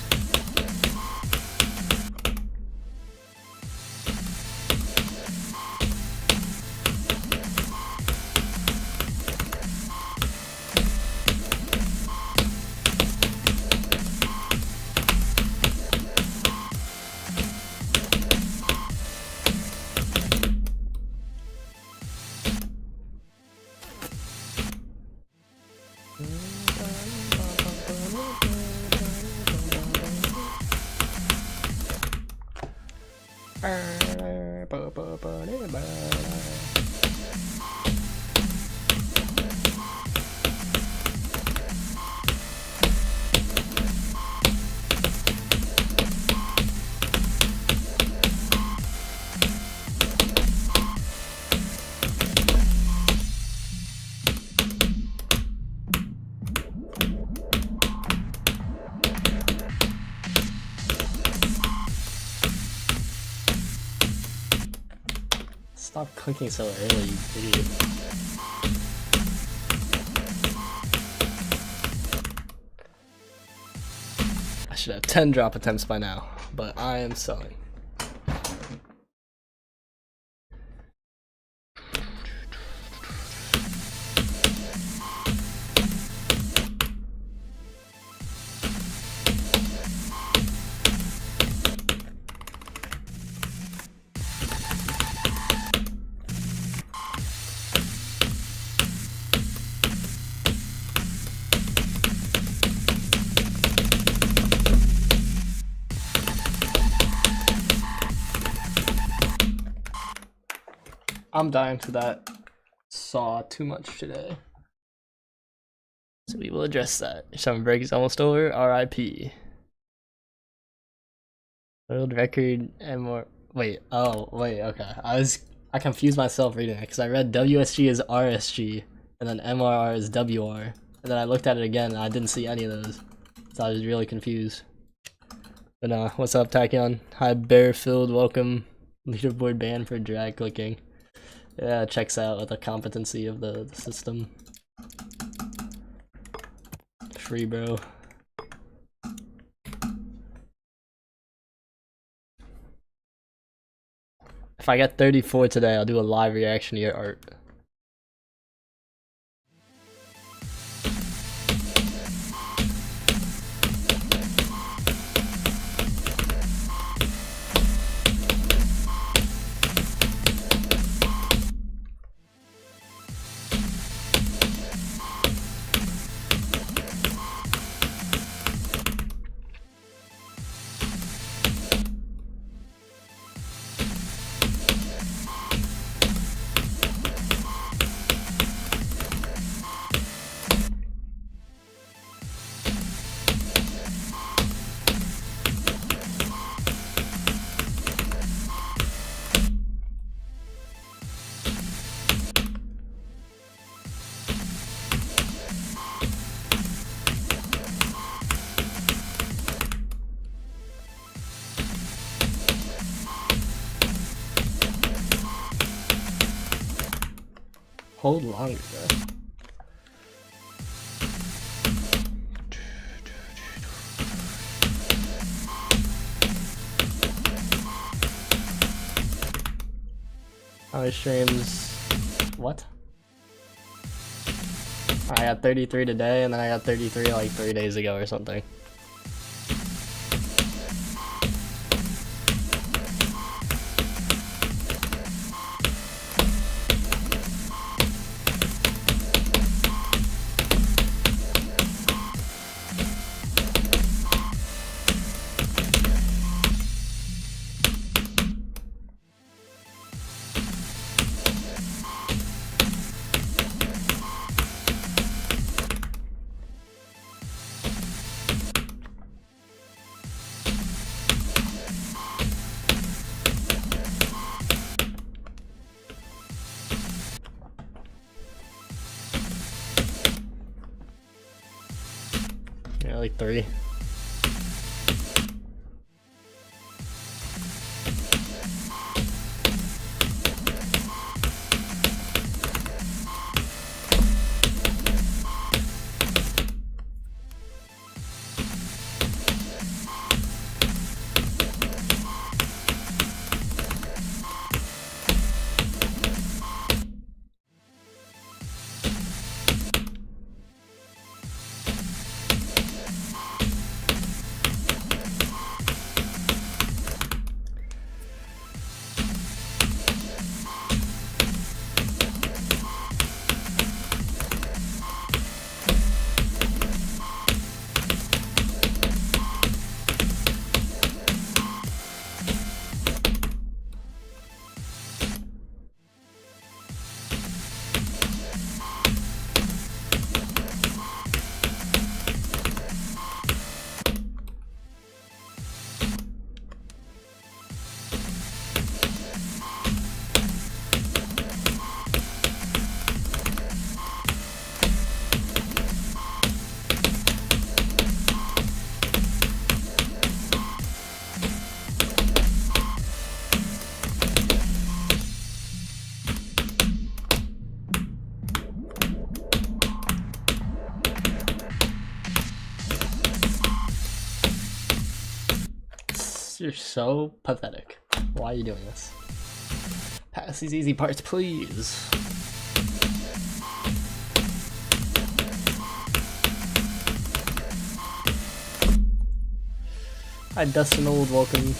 Stop clicking so early, you idiot. should have 10 drop attempts by now, but I am selling. I'm dying for that saw too much today. So we will address that. Your summer break is almost over. RIP. World record and more. Wait, okay. I confused myself reading it because I read WSG is RSG and then MRR is WR. And then I looked at it again and I didn't see any of those. So I was really confused. But what's up, Tachyon? Hi, Bearfield. Welcome. Leaderboard ban for drag clicking. Yeah, it checks out with the competency of the system. Free, bro. If I get 34 today, I'll do a live reaction to your art. Hold longer, bro. How many streams? What? I got 33 today, and then I got 33 like 3 days ago or something. Yeah, like 3. You're so pathetic. Why are you doing this? Pass these easy parts, please. Hi, Dustin Old, welcome.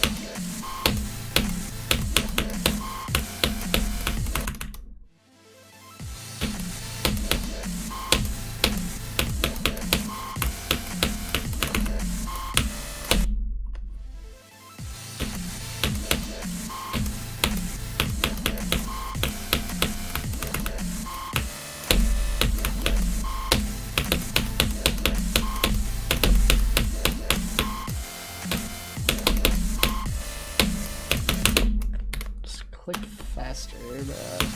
Click faster, bruh.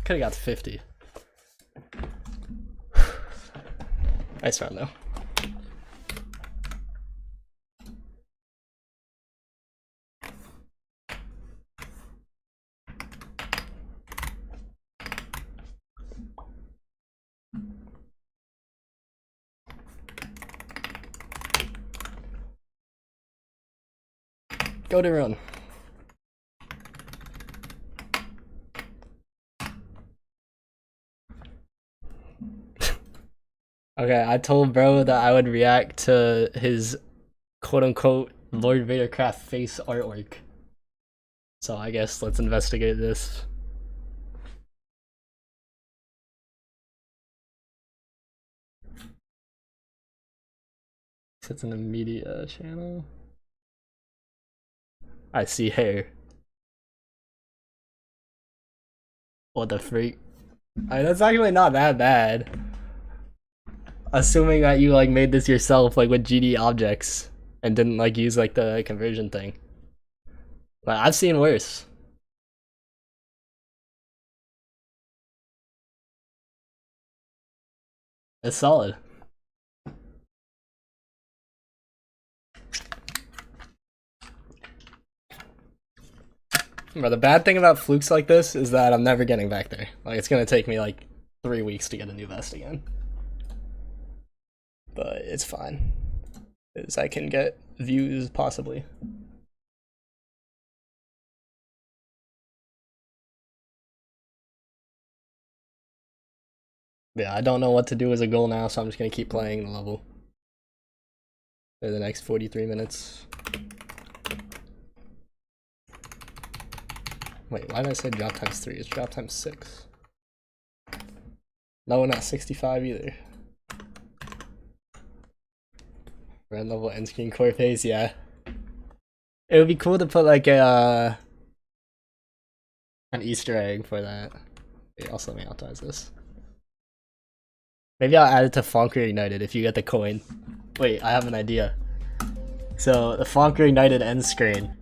Could've got to 50. Nice run though. Go to run. Okay, I told bro that I would react to his quote-unquote Lord Vader craft face artwork. So I guess let's investigate this. It's in the media channel. I see hair. What the freak? That's actually not that bad. Assuming that you like made this yourself, like with GD objects, and didn't like use like the conversion thing. But I've seen worse. It's solid. Bro, the bad thing about flukes like this is that I'm never getting back there. Like, it's gonna take me like 3 weeks to get a new vest again. But it's fine. Because I can get views, possibly. Yeah, I don't know what to do as a goal now, so I'm just gonna keep playing the level for the next 43 minutes. Wait, why did I say drop times 3? It's drop times 6. No, not 65 either. Red level end screen core phase, yeah. It would be cool to put like a an Easter egg for that. Wait, also let me optimize this. Maybe I'll add it to Fonker Ignited if you get the coin. Wait, I have an idea. So the Fonker Ignited end screen.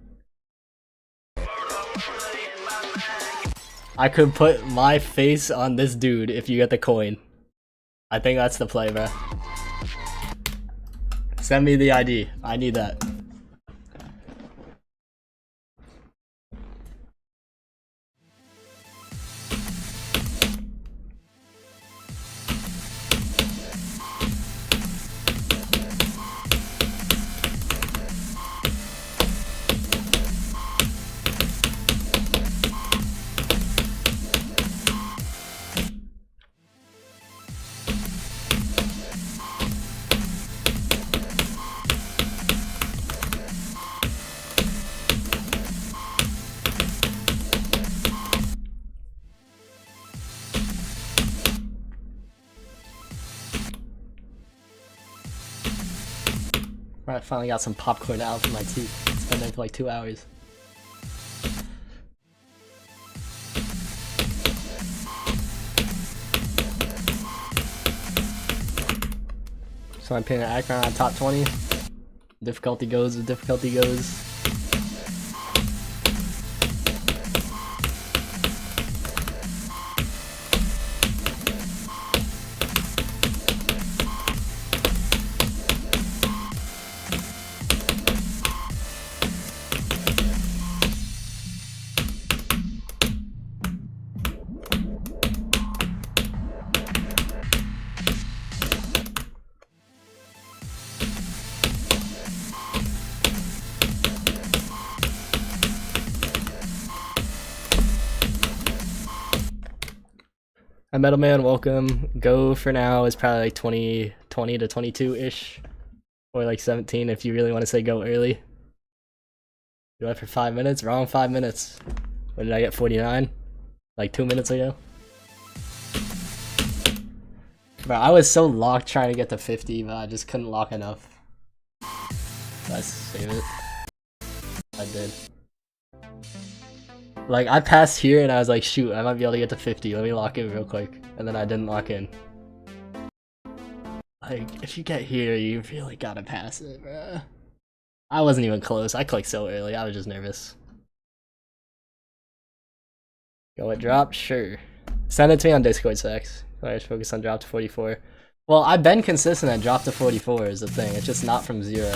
I could put my face on this dude if you get the coin. I think that's the play, bro. Send me the ID. I need that. I finally got some popcorn out from my teeth. It's been there for like 2 hours. So I'm pinning Akron on top 20. Difficulty goes as difficulty goes. Metal Man, welcome. Go for now is probably like 20 to 22-ish. Or like 17 if you really want to say go early. You went for 5 minutes? Wrong 5 minutes. When did I get 49? Like 2 minutes ago? Bro, I was so locked trying to get to 50, but I just couldn't lock enough. Did I save it? I did. Like, I passed here and I was like, shoot, I might be able to get to 50. Let me lock in real quick. And then I didn't lock in. Like, if you get here, you really gotta pass it, bruh. I wasn't even close. I clicked so early. I was just nervous. Go at drop? Sure. Send it to me on Discord, Sex. I just focus on drop to 44. Well, I've been consistent at drop to 44 is the thing. It's just not from 0.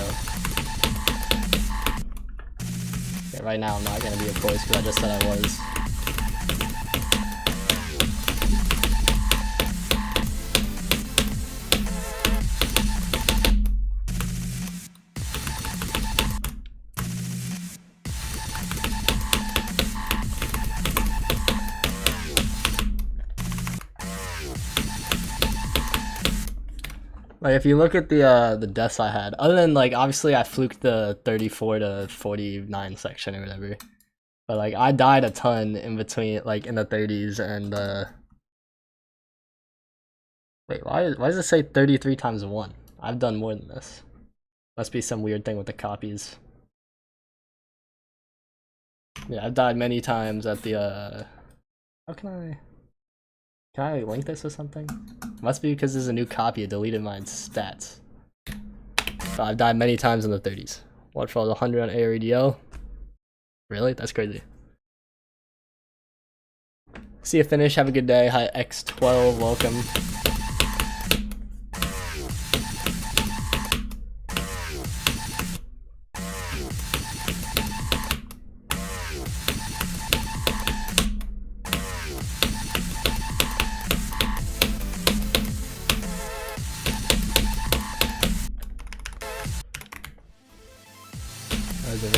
Yeah, right now I'm not gonna be, of course, because I just said I was. Like, if you look at the deaths I had, other than, like, obviously I fluked the 34 to 49 section or whatever, but, like, I died a ton in between, like, in the 30s and, wait, why does it say 33 times 1? I've done more than this. Must be some weird thing with the copies. Yeah, I've died many times at the, how can I link this or something? Must be because there's a new copy. It deleted my stats. So I've died many times in the 30s. What for the 100 on AREDL? Really? That's crazy. See you finish. Have a good day. Hi X12. Welcome.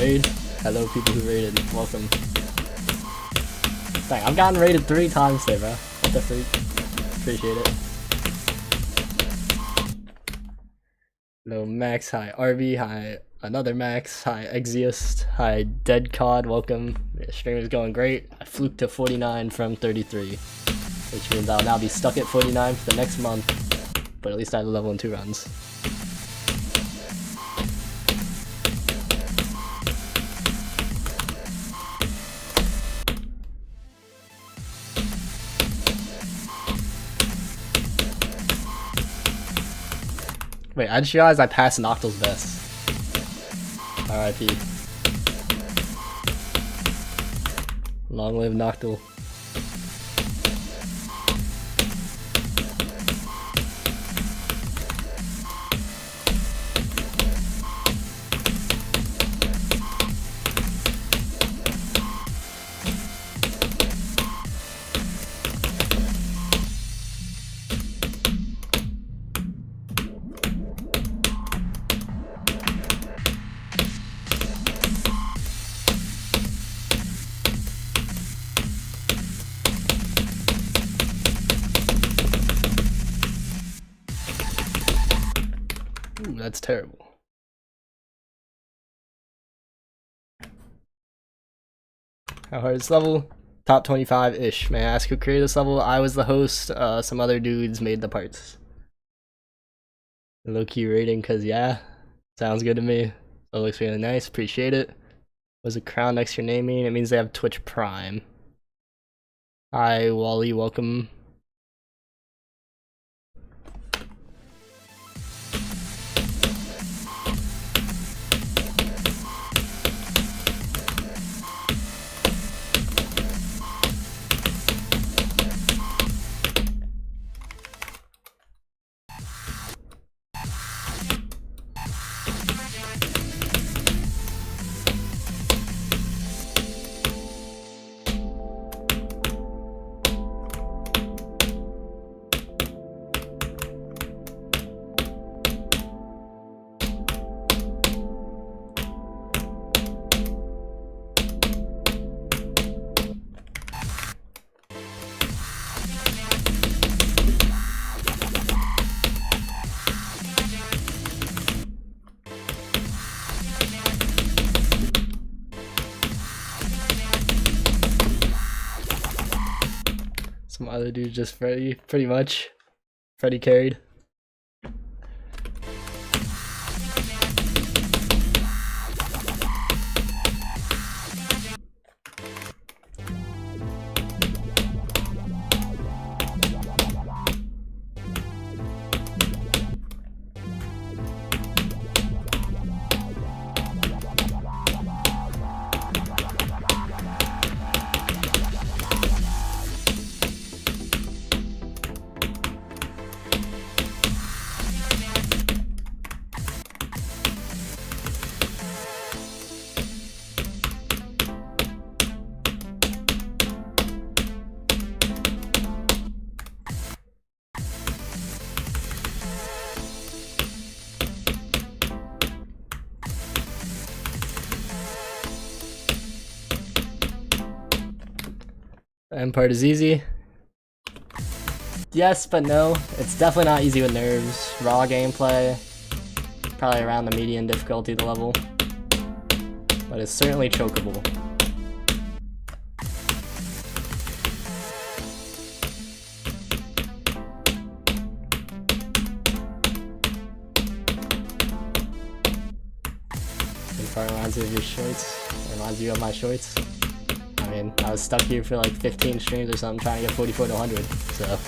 Raid. Hello people who raided, welcome. Dang, I've gotten raided 3 times today, bro. What the freak? Appreciate it. Hello Max, hi RV, hi another Max, hi Exiest, hi Dead Cod, welcome. The stream is going great. I fluked to 49 from 33, which means I'll now be stuck at 49 for the next month, but at least I have a level in 2 runs. Wait, I just realized I passed Noctil's best. RIP. Long live Noctil. That's terrible. How hard is this level? Top 25-ish. May I ask who created this level? I was the host. Some other dudes made the parts. Low-key rating, cause yeah. Sounds good to me. So it looks really nice. Appreciate it. Was a crown next to your name mean? It means they have Twitch Prime. Hi, Wally. Welcome. Some other dude just Freddy, pretty much. Freddy carried. The end part is easy. Yes, but no. It's definitely not easy with nerves. Raw gameplay, probably around the medium difficulty level, but it's certainly chokeable. It probably reminds you of your shorts. It reminds you of my shorts. I mean, I was stuck here for like 15 streams or something trying to get 44 to 100, so.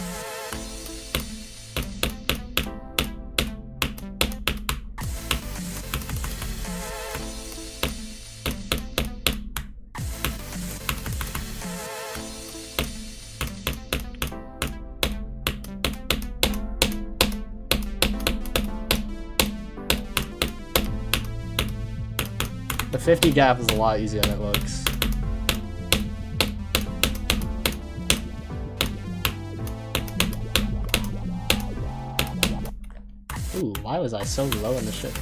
The 50 gap is a lot easier than it looks. Ooh, why was I so low in the ship?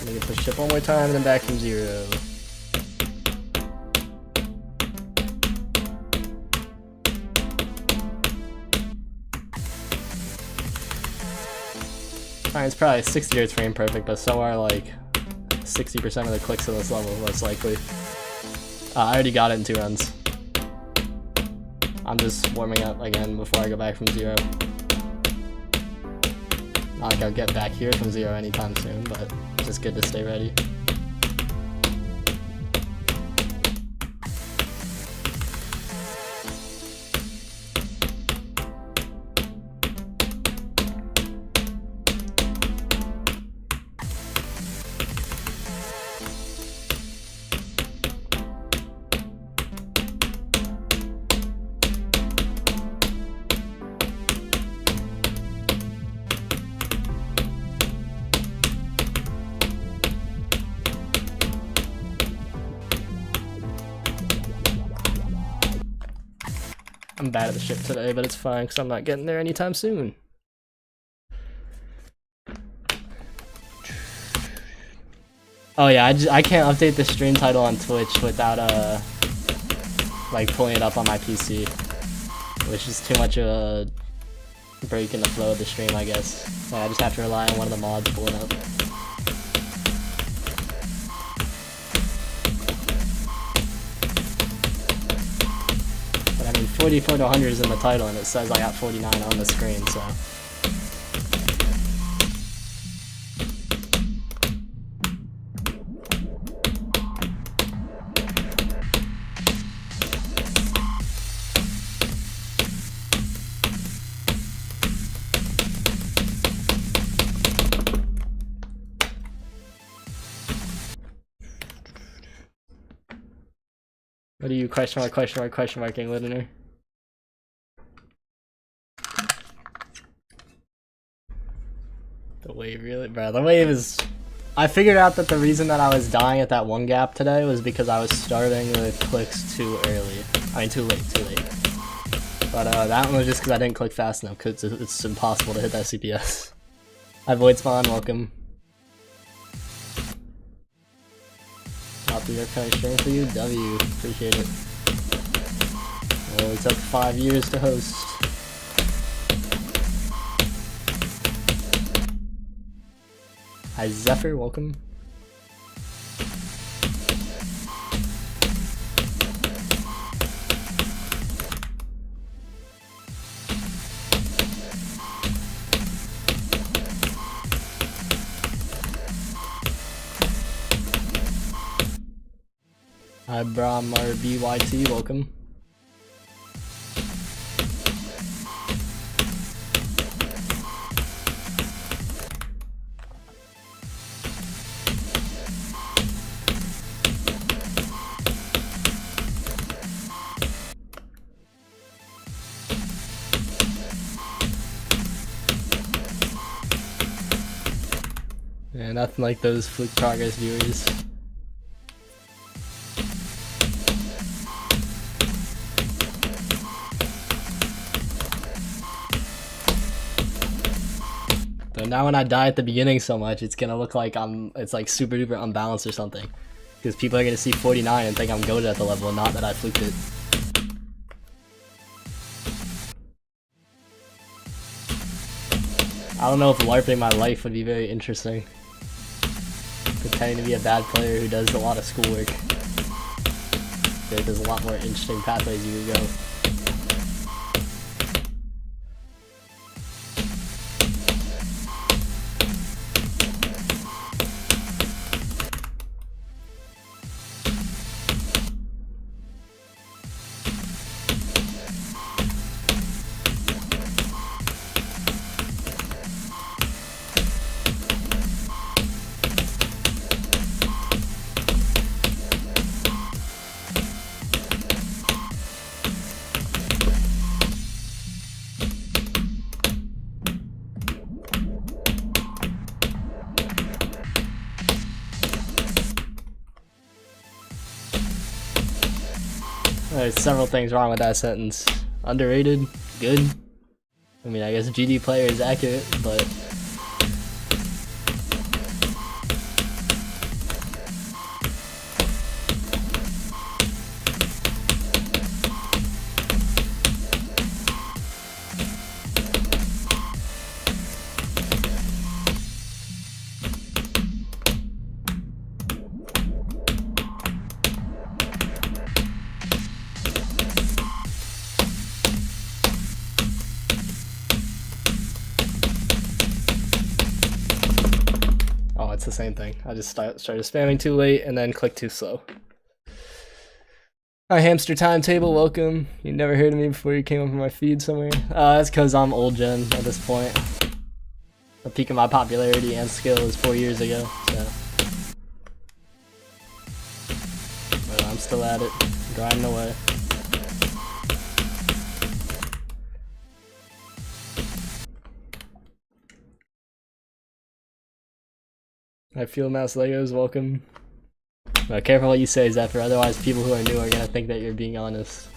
Let me get the ship one more time and then back from 0. Alright, it's probably 60 hertz frame perfect, but so are like 60% of the clicks in this level, most likely. I already got it in 2 runs. I'm just warming up again before I go back from 0. Not like I'll get back here from 0 anytime soon, but it's just good to stay ready. I'm bad at the ship today, but it's fine because I'm not getting there anytime soon. Oh yeah, I can't update the stream title on Twitch without like pulling it up on my PC, which is too much of a break in the flow of the stream, I guess. So I just have to rely on one of the mods pulling up. 44 to 100 is in the title, and it says I got 49 on the screen, so. What are you question marking, listener? The wave, really? Bro, the wave is... I figured out that the reason that I was dying at that one gap today was because I was starting with clicks too early. I mean, too late. But that one was just because I didn't click fast enough, because it's impossible to hit that CPS. Hi, Void Spawn, welcome. Happy upcoming stream for you, W, appreciate it. Well, it took 5 years to host. Hi Zephyr, welcome. Hi Brahm or BYT, welcome. Yeah, nothing like those Fluke Progress viewers. So now when I die at the beginning so much, it's gonna look like it's like super duper unbalanced or something. Because people are gonna see 49 and think I'm goated at the level, and not that I fluked it. I don't know if LARPing my life would be very interesting. Pretending to be a bad player who does a lot of schoolwork. I feel like there's a lot more interesting pathways you could go. There's several things wrong with that sentence. Underrated, good. I mean, I guess GD player is accurate, but... It's the same thing. I just started spamming too late and then clicked too slow. Hi Hamster Timetable, welcome. You never heard of me before you came up on my feed somewhere. That's because I'm old gen at this point. The peak of my popularity and skill was 4 years ago, so. But I'm still at it, grinding away. I feel mouse Legos, welcome. Careful what you say, Zephyr, otherwise people who are new are gonna think that you're being honest.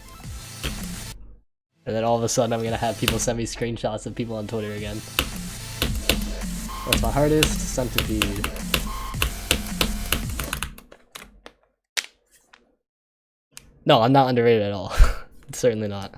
And then all of a sudden I'm gonna have people send me screenshots of people on Twitter again. What's my hardest? Centipede. No, I'm not underrated at all. Certainly not.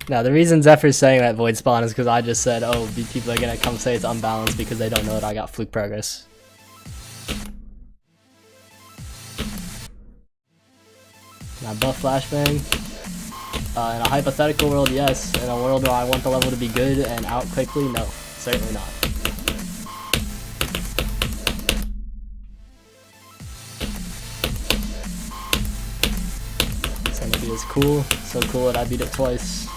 Now, the reason Zephyr's saying that void spawn is because I just said, oh, people are gonna come say it's unbalanced because they don't know that I got fluke progress. Can I buff flashbang? In a hypothetical world, yes. In a world where I want the level to be good and out quickly, no. Certainly not. Sanity is cool. So cool that I beat it twice.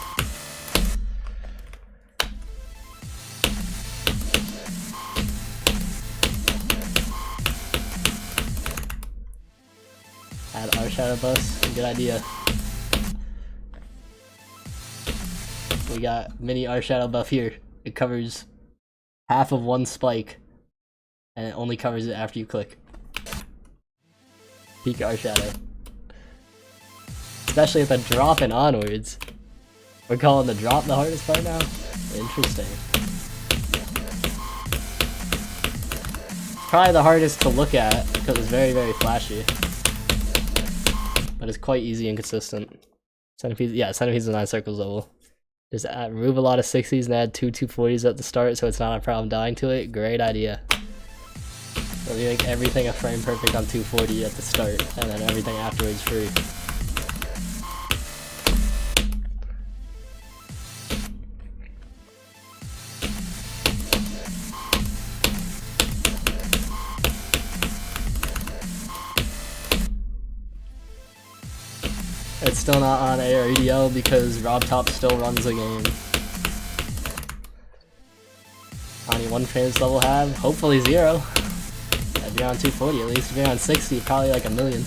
Add our shadow buffs. Good idea. We got mini R shadow buff here. It covers half of one spike, and it only covers it after you click. Peak R shadow. Especially at the drop and onwards. We're calling the drop the hardest part now? Interesting. Probably the hardest to look at because it's very, very flashy. But it's quite easy and consistent. Centipede, yeah, Centipede's a 9 circles level. Just remove a lot of 60s and add 2 240s at the start so it's not a problem dying to it. Great idea. So you make everything a frame perfect on 240 at the start, and then everything afterwards free. It's still not on A or EDL because Rob Top still runs the game. How many one frames level have? Hopefully 0. If you're on 240 at least. If you're on 60, probably like 1 million.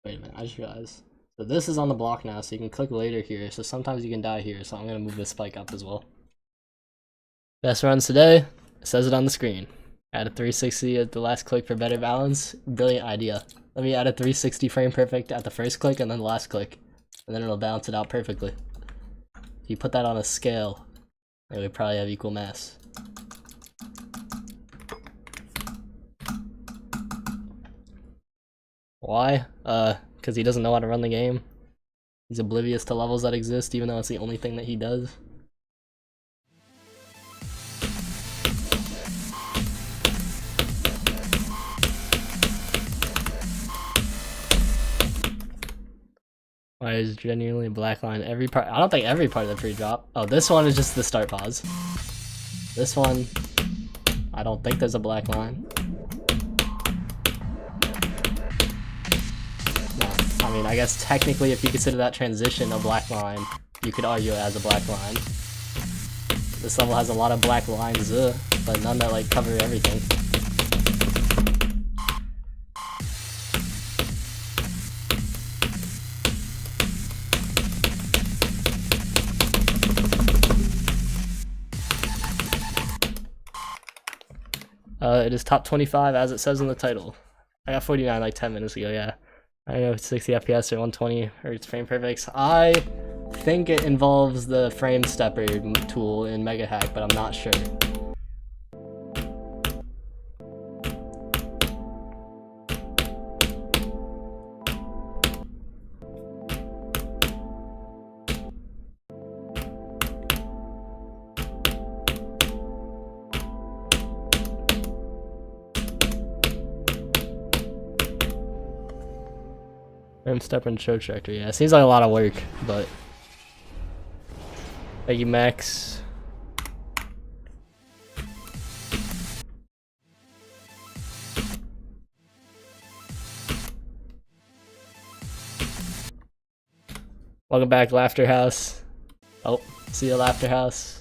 Wait a minute, I just realized. So this is on the block now, so you can click later here. So sometimes you can die here, so I'm gonna move this spike up as well. Best runs today. It says it on the screen. Add a 360 at the last click for better balance. Brilliant idea. Let me add a 360 frame perfect at the first click and then the last click. And then it'll balance it out perfectly. If you put that on a scale, it would probably have equal mass. Why? Because he doesn't know how to run the game. He's oblivious to levels that exist, even though it's the only thing that he does. Why is genuinely a black line every part? I don't think every part of the pre-drop. Oh, this one is just the start pause. This one, I don't think there's a black line. No, I mean, I guess technically if you consider that transition a black line, you could argue it as a black line. This level has a lot of black lines, but none that like cover everything. It is top 25 as it says in the title. I got 49 like 10 minutes ago, yeah. I know it's 60 FPS or 120 Hz frame perfects. I think it involves the frame stepper tool in Mega Hack, but I'm not sure. Frame stepper and show trajector, yeah. It seems like a lot of work, but thank you, Max. Welcome back, Laughter House. Oh, see you, Laughter House.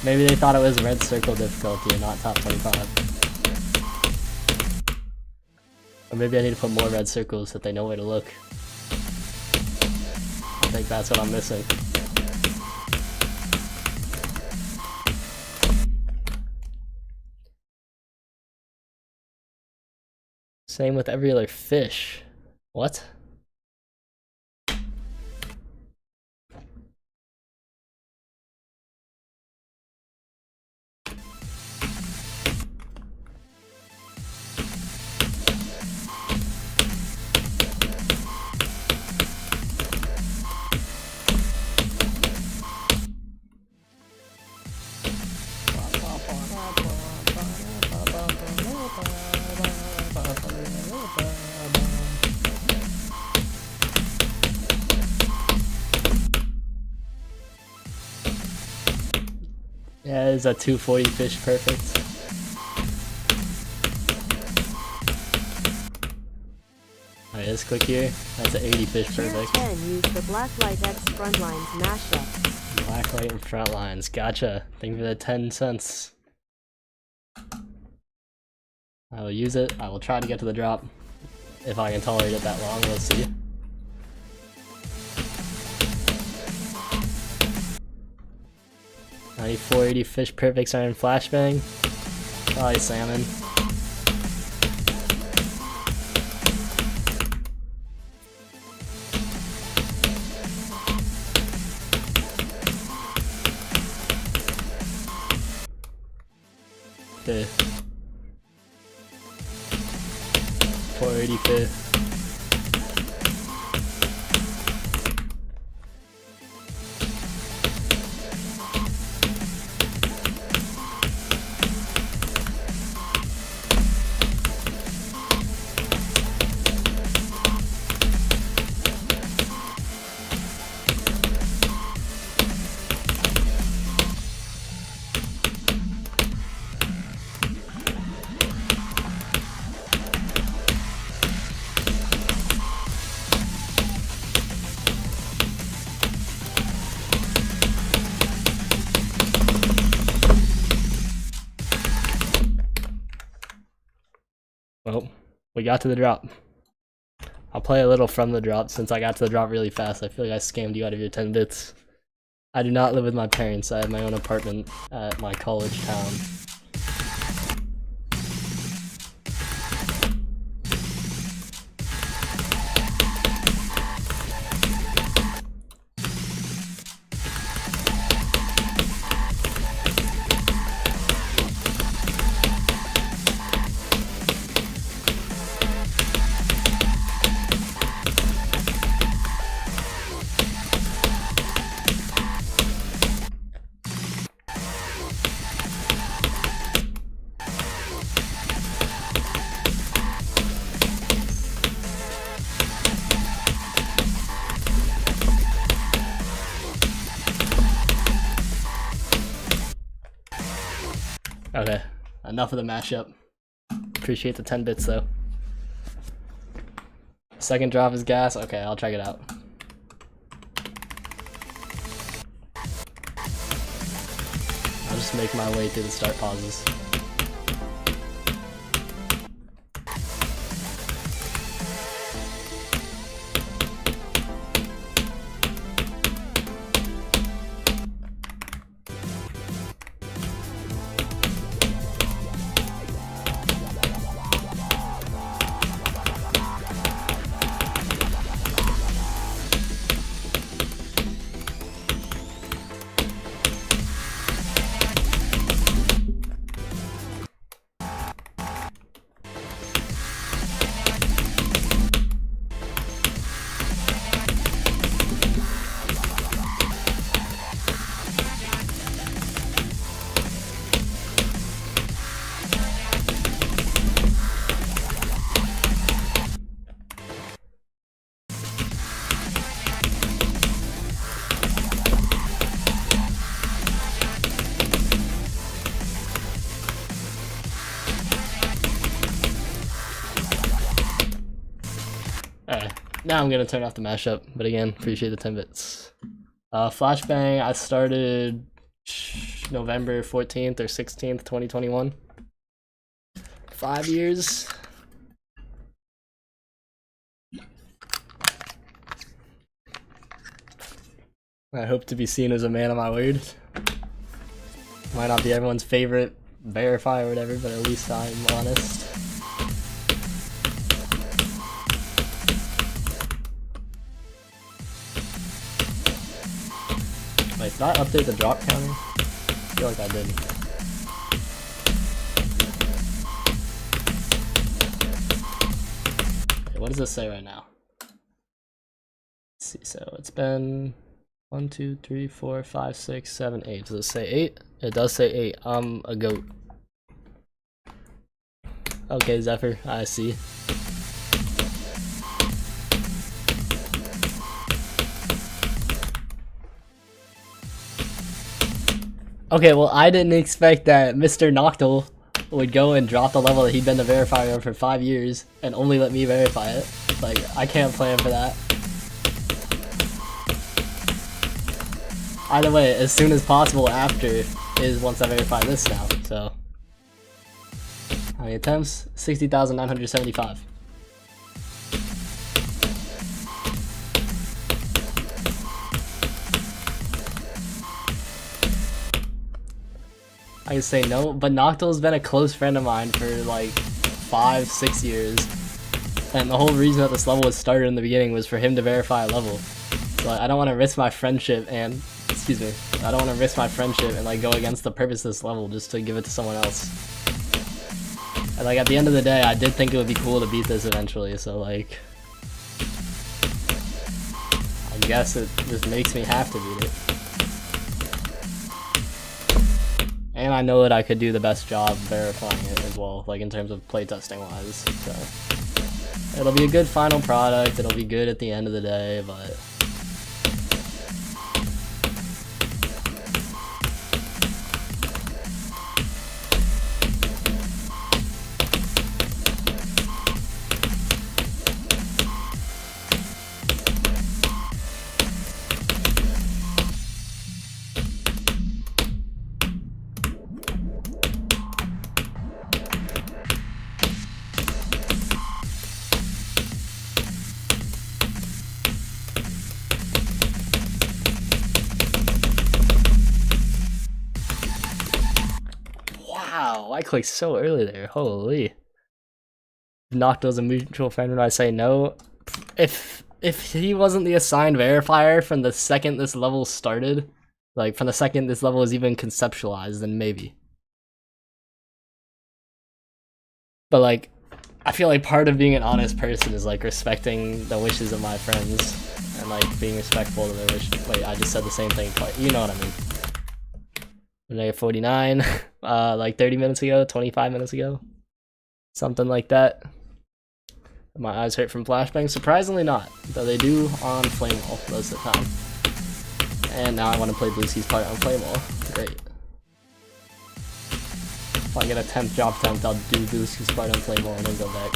Maybe they thought it was red circle difficulty and not top 25. Or maybe I need to put more red circles so that they know where to look. I think that's what I'm missing. Same with every other fish. What? Yeah, it's a 240 fish perfect. Alright, let's click here. That's an 80 fish perfect. 10, use the Blacklight X Frontlines mashup. Blacklight and front lines. Gotcha. Thank you for the 10 cents. I will use it. I will try to get to the drop. If I can tolerate it that long, we'll see. $94.80 fish perfects are in flashbang. Probably salmon. Fish. 480 fish. Well, we got to the drop. I'll play a little from the drop since I got to the drop really fast. I feel like I scammed you out of your 10 bits. I do not live with my parents. I have my own apartment at my college town. Okay, enough of the mashup. Appreciate the 10 bits though. Second drop is gas. Okay, I'll check it out. I'll just make my way through the start pauses. Alright, now I'm gonna turn off the mashup, but again, appreciate the 10 bits. Flashbang, I started November 14th or 16th, 2021. 5 years. I hope to be seen as a man of my word. Might not be everyone's favorite verify or whatever, but at least I'm honest. Wait, did I update the drop counter? I feel like I did. Okay, what does this say right now? Let's see, so it's been 1, 2, 3, 4, 5, 6, 7, 8. Does it say 8? It does say 8. I'm a goat. Okay, Zephyr, I see. Okay, well, I didn't expect that Mr. Noctil would go and drop the level that he'd been the verifier of for 5 years and only let me verify it. Like, I can't plan for that. Either way, as soon as possible after is once I verify this now, so. How many attempts? 60,975. I can say no, but Noctil's been a close friend of mine for like 5, 6 years. And the whole reason that this level was started in the beginning was for him to verify a level. So I don't want to risk my friendship and, excuse me, I don't want to risk my friendship and like go against the purpose of this level just to give it to someone else. And like at the end of the day, I did think it would be cool to beat this eventually, so like, I guess it just makes me have to beat it. And I know that I could do the best job verifying it as well, like in terms of playtesting wise, so. It'll be a good final product, it'll be good at the end of the day, but. Wow, I clicked so early there, holy. Noctil's a mutual friend when I say no. If he wasn't the assigned verifier from the second this level started, like from the second this level was even conceptualized, then maybe. But like, I feel like part of being an honest person is like respecting the wishes of my friends and like being respectful to their wishes. Wait, I just said the same thing twice. You know what I mean. Negative 49, like 30 minutes ago, 25 minutes ago. Something like that. My eyes hurt from flashbang? Surprisingly not, though they do on Flame Wall most of the time. And now I want to play Blue Sea's part on Flame Wall. Great. If I get a 10th drop attempt, I'll do Blue Sea's part on Flame Wall and then go back.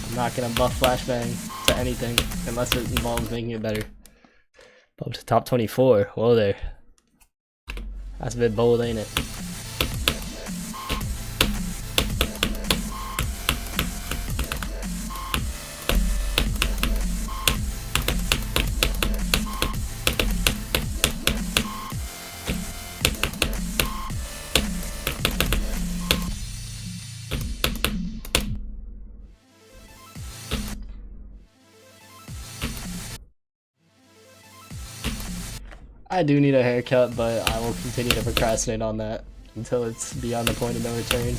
I'm not gonna buff flashbang to anything unless it involves making it better. Up to top 24. Whoa there. That's a bit bold, ain't it? I do need a haircut, but I will continue to procrastinate on that until it's beyond the point of no return.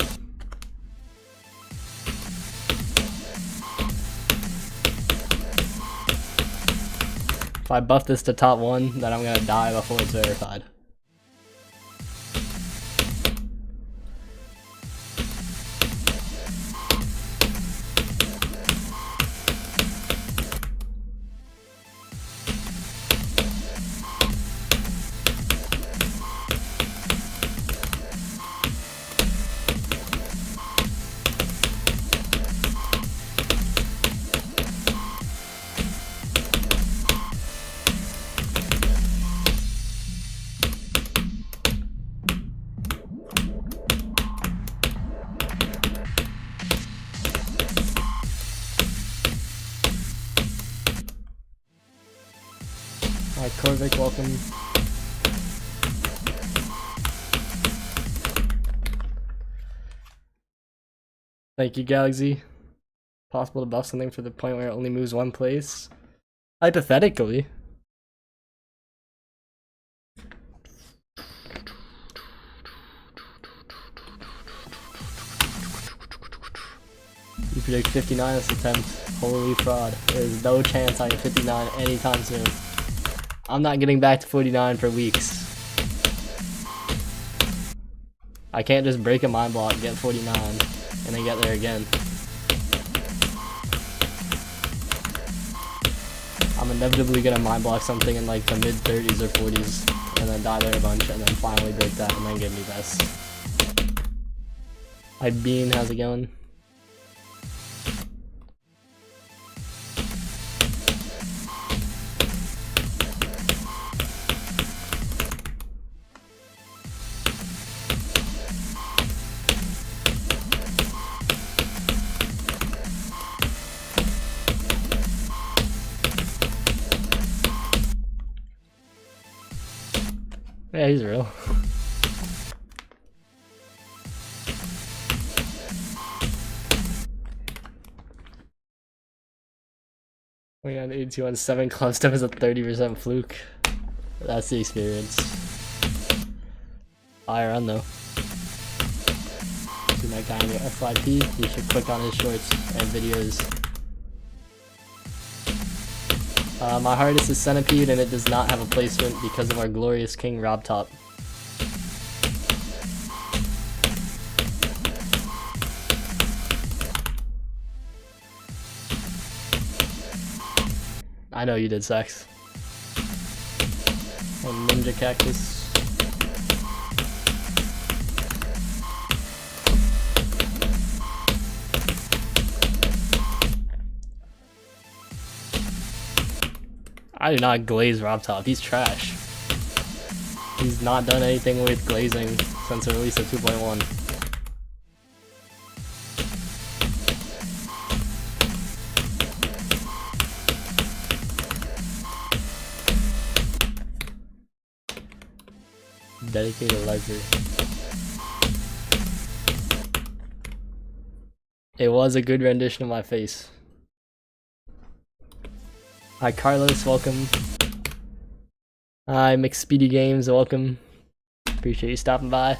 If I buff this to top 1, then I'm gonna die before it's verified. Alright, Corvic, welcome. Thank you, Galaxy. Possible to buff something for the point where it only moves one place? Hypothetically. You predict 59 this attempt. Holy fraud. There's no chance I get 59 anytime soon. I'm not getting back to 49 for weeks. I can't just break a mind block, get 49, and then get there again. I'm inevitably gonna mind block something in like the mid 30s or 40s, and then die there a bunch, and then finally break that, and then get me best. Hi Bean, how's it going? Yeah, he's real. We got 82 on 7 club stuff is a 30% fluke. That's the experience. Higher on though. See that guy in your FYP? You should click on his shorts and videos. My hardest is Centipede and it does not have a placement because of our glorious king Rob Top. I know you did, Sax. And Ninja Cactus. I do not glaze Rob Top, he's trash. He's not done anything with glazing since the release of 2.1. Dedicated lifer. It was a good rendition of my face. Hi Carlos, welcome. Hi McSpeedy Games, welcome. Appreciate you stopping by.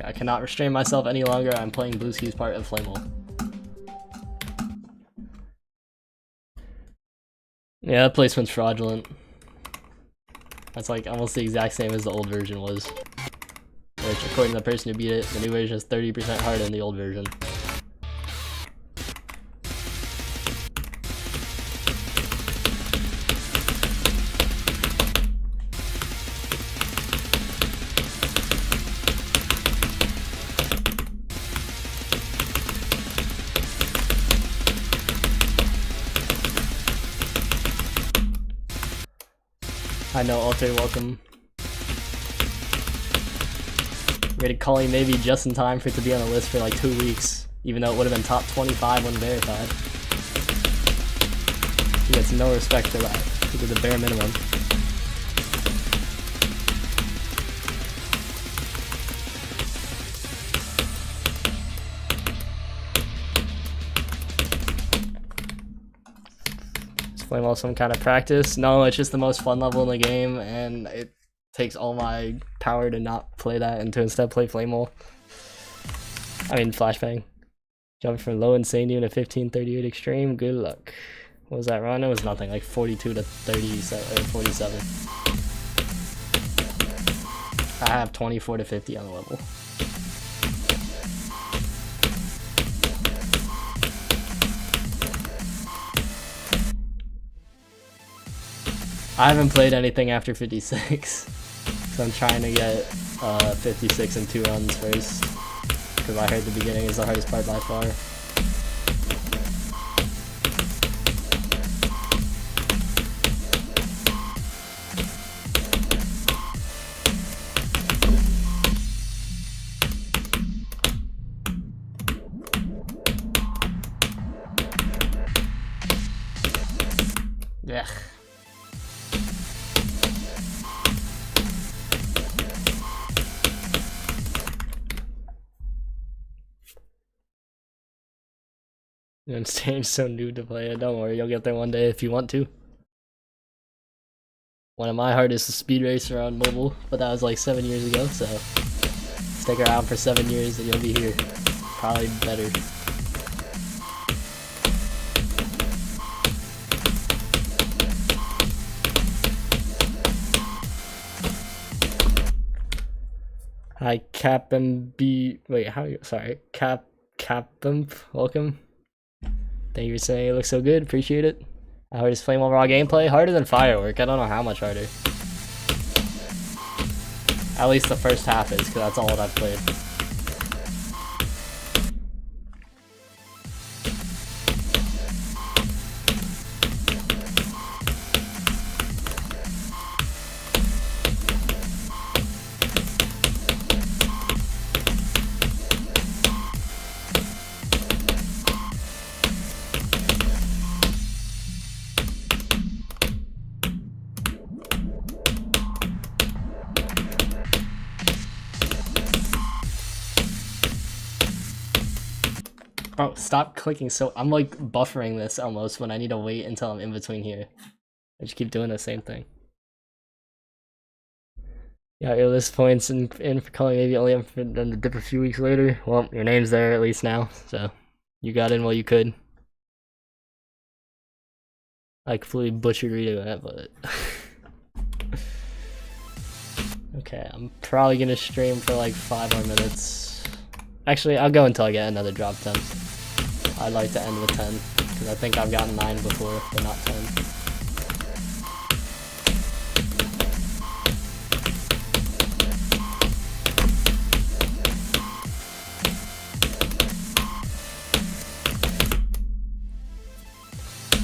I cannot restrain myself any longer. I'm playing Blueski's part of Flamel. Yeah, that placement's fraudulent. That's like almost the exact same as the old version was. Which, according to the person who beat it, the new version is 30% harder than the old version. I know, Alter, welcome. Rated calling maybe just in time for it to be on the list for like 2 weeks, even though it would have been top 25 when verified. He gets no respect for that. He did the bare minimum. Flame Wall some kind of practice? No, it's just the most fun level in the game, and it takes all my power to not play that and to instead play Flame Wall. I mean, Flashbang. Jumping from low insane to 1538 extreme. Good luck. What was that run? It was nothing, like 42 to 37 or 47. I have 24 to 50 on the level. I haven't played anything after 56, so I'm trying to get 56 in 2 runs first, because I heard the beginning is the hardest part by far. Yeah. And stage so new to play it. Don't worry, you'll get there one day if you want to. One of my hardest is speed racer on mobile, but that was like 7 years ago, so stick around for 7 years and you'll be here. Probably better. Hi, Capimp, welcome. Thank you for saying it looks so good, appreciate it. I heard his Flame Raw gameplay, harder than Firework, I don't know how much harder. At least the first half is, because that's all that I've played. Oh, stop clicking. So I'm like buffering this almost when I need to wait until I'm in between here. I just keep doing the same thing. Yeah, your list points in for calling maybe only up for them to dip a few weeks later. Well, your name's there at least now, so you got in while you could. I completely butchered reading that, but okay, I'm probably gonna stream for like 5 more minutes. Actually, I'll go until I get another drop 10. I'd like to end with 10, because I think I've gotten 9 before, but not 10.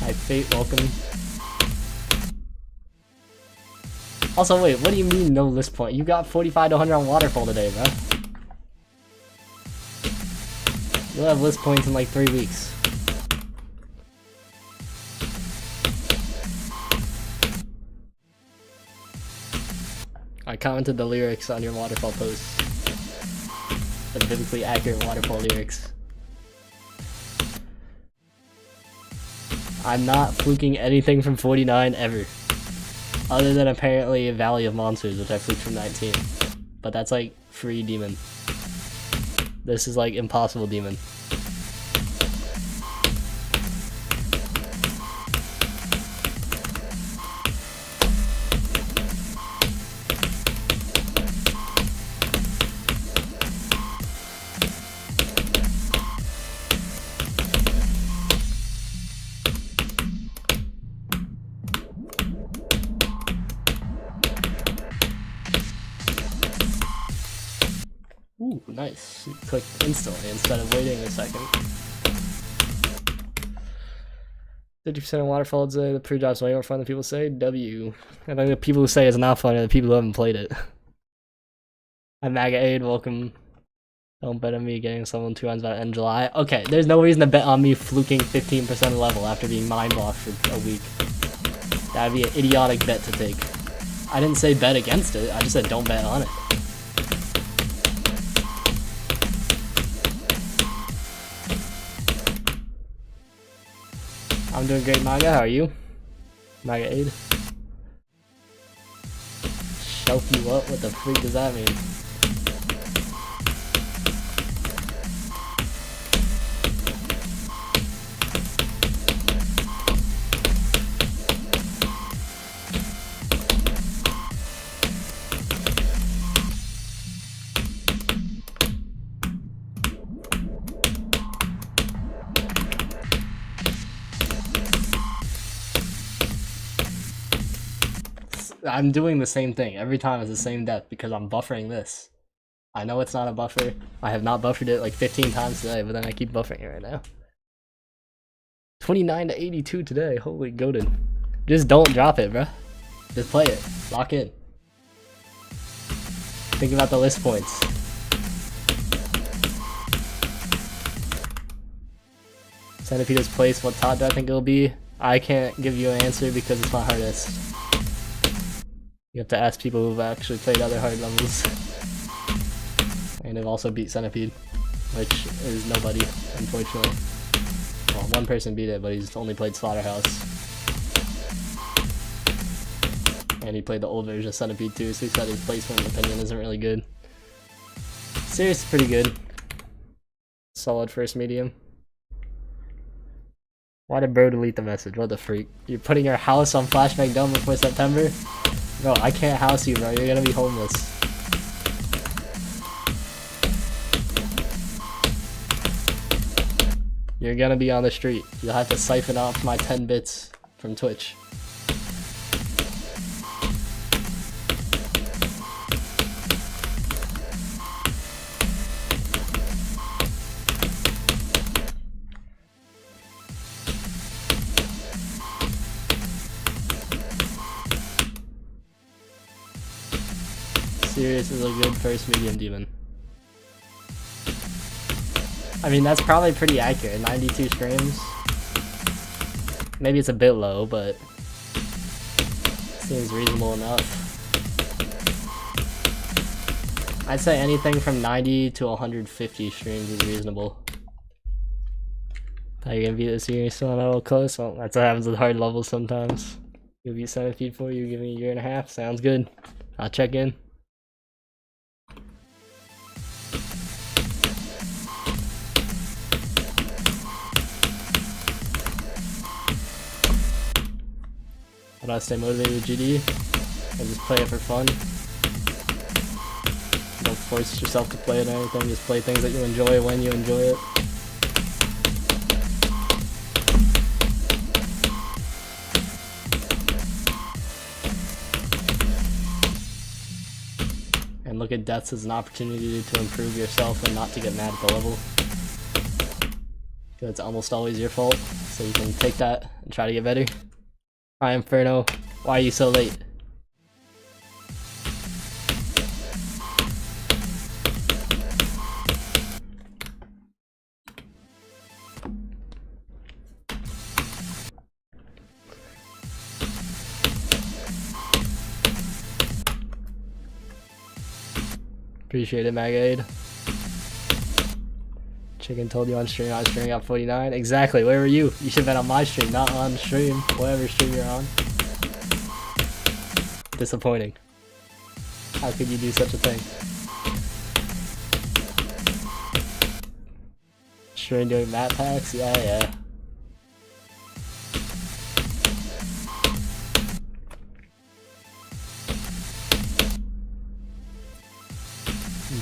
Hi, Fate, welcome. Also, wait, what do you mean no list point? You got 45 to 100 on Waterfall today, bro. You'll have list points in like 3 weeks. I commented the lyrics on your Waterfall post. The biblically accurate Waterfall lyrics. I'm not fluking anything from 49 ever. Other than apparently Valley of Monsters, which I fluked from 19. But that's like free demon. This is like impossible demon. Ooh, nice. You clicked instantly instead of waiting a second. 50% of Waterfall today, the pre-drop's way more fun than people say. W. I think the people who say it's not fun are the people who haven't played it. Hi, Maga Aid, welcome. Don't bet on me getting someone 2 runs by the end of July. Okay, there's no reason to bet on me fluking 15% level after being mind blocked for a week. That'd be an idiotic bet to take. I didn't say bet against it, I just said don't bet on it. I'm doing great, Maga. How are you? Maga Aid. Shelf you up? What the freak does that mean? I'm doing the same thing. Every time it's the same death because I'm buffering this. I know it's not a buffer. I have not buffered it like 15 times today, but then I keep buffering it right now. 29 to 82 today. Holy goated. Just don't drop it, bro. Just play it. Lock in. Think about the list points. Centipede's place, what top do I think it'll be? I can't give you an answer because it's my hardest. You have to ask people who've actually played other hard levels. And have also beat Centipede, which is nobody, unfortunately. Well, one person beat it, but he's only played Slaughterhouse. And he played the old version of Centipede too, so he said his placement opinion isn't really good. Serious, pretty good. Solid first medium. Why did bro delete the message? What the freak? You're putting your house on Flashbang Dome before September? Bro, I can't house you, bro. You're gonna be homeless. You're gonna be on the street. You'll have to siphon off my 10 bits from Twitch. Sirius is a good first medium demon. I mean, that's probably pretty accurate. 92 streams. Maybe it's a bit low, but seems reasonable enough. I'd say anything from 90 to 150 streams is reasonable. Are you gonna beat the Sirius still not a little close? Well, that's what happens with hard levels sometimes. You'll beat Centipede for you, give me a year and a half. Sounds good. I'll check in. How do I stay motivated with GD? I just play it for fun. Don't force yourself to play it or anything, just play things that you enjoy when you enjoy it. And look at deaths as an opportunity to improve yourself and not to get mad at the level. Because it's almost always your fault, so you can take that and try to get better. Hi Inferno, why are you so late? Appreciate it, Magade. Chicken told you on stream I was streaming at 49. Exactly, where were you? You should have been on my stream, not on stream. Whatever stream you're on. Disappointing. How could you do such a thing? Stream doing map packs? Yeah.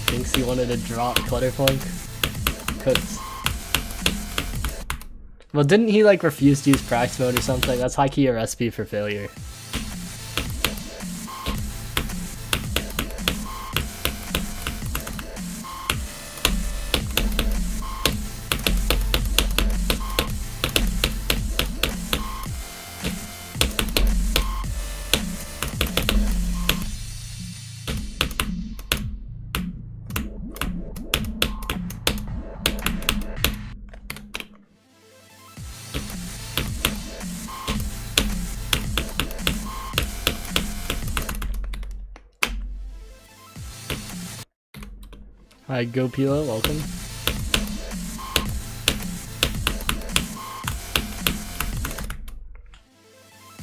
Thinks he wanted to drop Clutterpunk? Cooks. Well, didn't he like refuse to use practice mode or something? That's high key a recipe for failure. Hi, Go Pilo, welcome.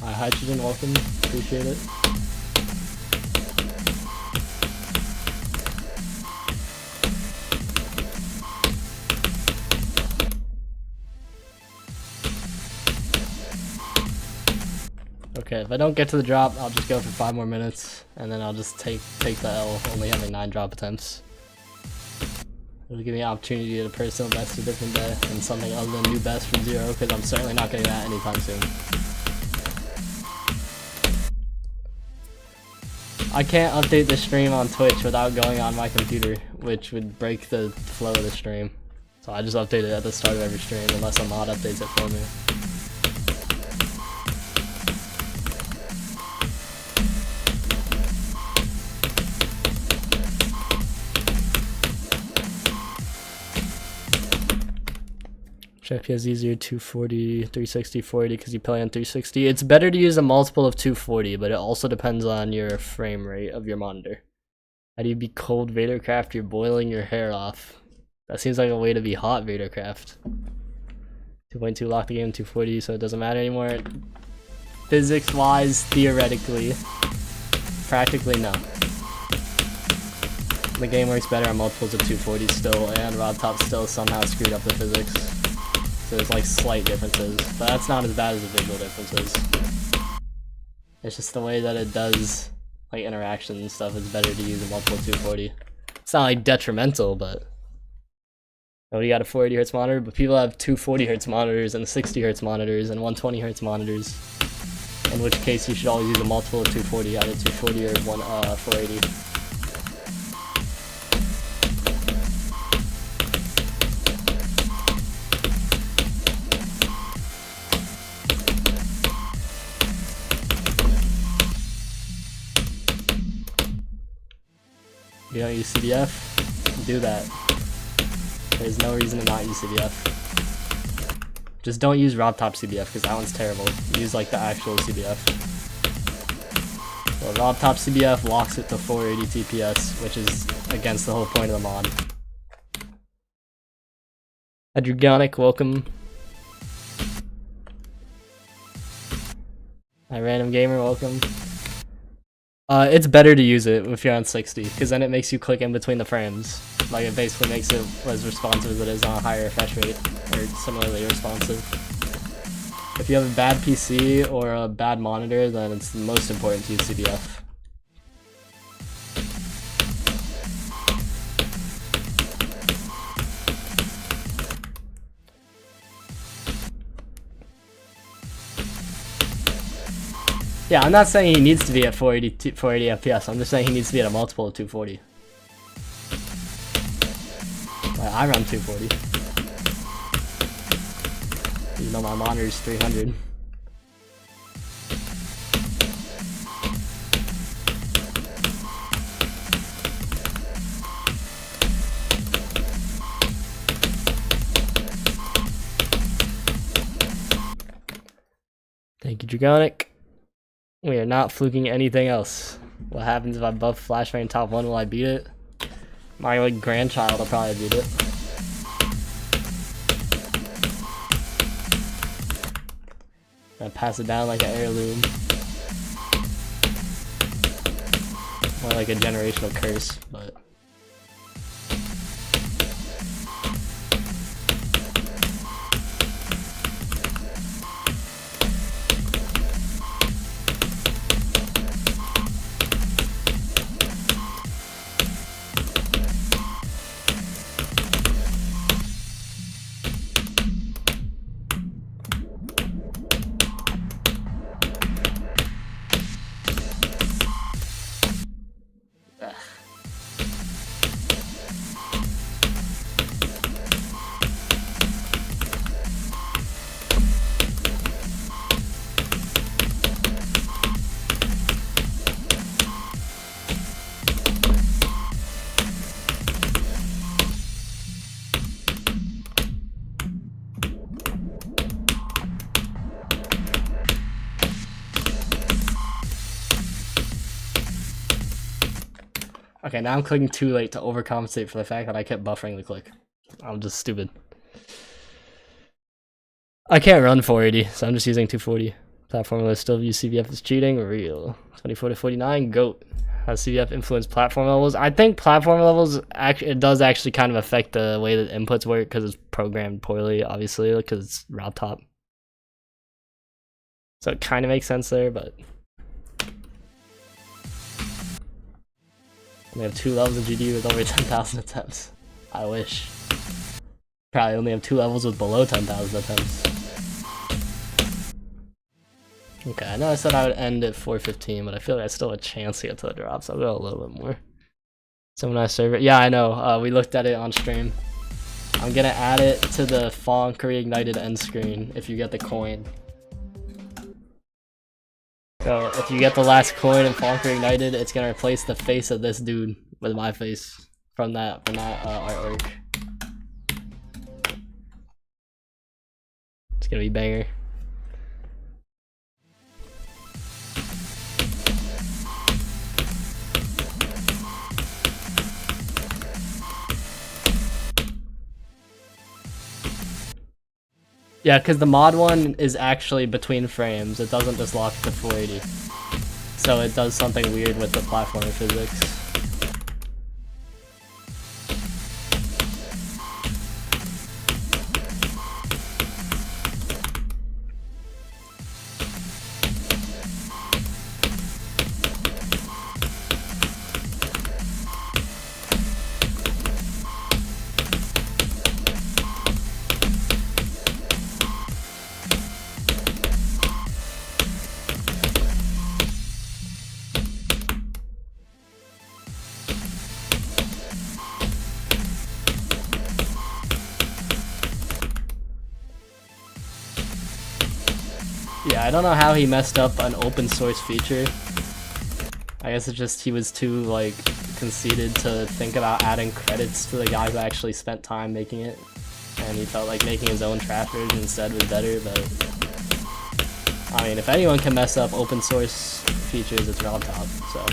Hi, Hydrogen, welcome. Appreciate it. Okay, if I don't get to the drop, I'll just go for 5 more minutes, and then I'll just take the L, only having 9 drop attempts. It'll give me an opportunity to personal best a different day and something other than new best from 0, because I'm certainly not getting that anytime soon. I can't update the stream on Twitch without going on my computer, which would break the flow of the stream. So I just update it at the start of every stream unless a mod updates it for me. FPS easier 240, 360, 480 because you play on 360. It's better to use a multiple of 240, but it also depends on your frame rate of your monitor. How do you be cold Vadercraft? You're boiling your hair off. That seems like a way to be hot Vadercraft. 2.2 lock the game 240, so it doesn't matter anymore. Physics-wise, theoretically, practically no. The game works better on multiples of 240 still, and RobTop still somehow screwed up the physics. So there's like slight differences, but that's not as bad as the visual differences. It's just the way that it does like interaction and stuff is better to use a multiple 240. It's not like detrimental, but nobody got a 480Hz monitor, but people have two 40Hz monitors and 60Hz monitors and 120Hz monitors. In which case you should always use a multiple of 240, either 240 or 480. You don't use CDF? Do that. There's no reason to not use CDF. Just don't use RobTop CDF because that one's terrible. Use like the actual CDF. So RobTop CDF locks it to 480 TPS, which is against the whole point of the mod. Adrugonic, welcome. Hi Random Gamer, welcome. It's better to use it if you're on 60, because then it makes you click in between the frames. Like, it basically makes it as responsive as it is on a higher refresh rate, or similarly responsive. If you have a bad PC or a bad monitor, then it's most important to use CDF. Yeah, I'm not saying he needs to be at 480 FPS, I'm just saying he needs to be at a multiple of 240. Like, I run 240. Even though my monitor is 300. Thank you, Dragonic. We are not fluking anything else. What happens if I buff FLASHBANG top 1? Will I beat it? My like grandchild will probably beat it. I pass it down like an heirloom. More like a generational curse, but okay, now I'm clicking too late to overcompensate for the fact that I kept buffering the click. I'm just stupid. I can't run 480, so I'm just using 240. Platform levels still view CVF as cheating. Real. 24 to 49. GOAT. How does CVF influence platform levels? I think platform levels, it does actually kind of affect the way that inputs work because it's programmed poorly, obviously, because it's RobTop. So it kind of makes sense there, but we have 2 levels of GD with over 10,000 attempts. I wish. Probably only have 2 levels with below 10,000 attempts. Okay, I know I said I would end at 4:15, but I feel like I still have a chance to get to the drops. I'll go a little bit more. So when I serve it, yeah, I know. We looked at it on stream. I'm gonna add it to the Fonk reignited end screen if you get the coin. So if you get the last coin in Fonk reignited, it's gonna replace the face of this dude with my face from that artwork. It's gonna be banger. Yeah, because the mod one is actually between frames. It doesn't just lock to 480. So it does something weird with the platformer physics. Yeah, I don't know how he messed up an open source feature. I guess it's just he was too like conceited to think about adding credits to the guy who actually spent time making it, and he felt like making his own trash version instead was better. But I mean, if anyone can mess up open source features, it's Rob Top. So.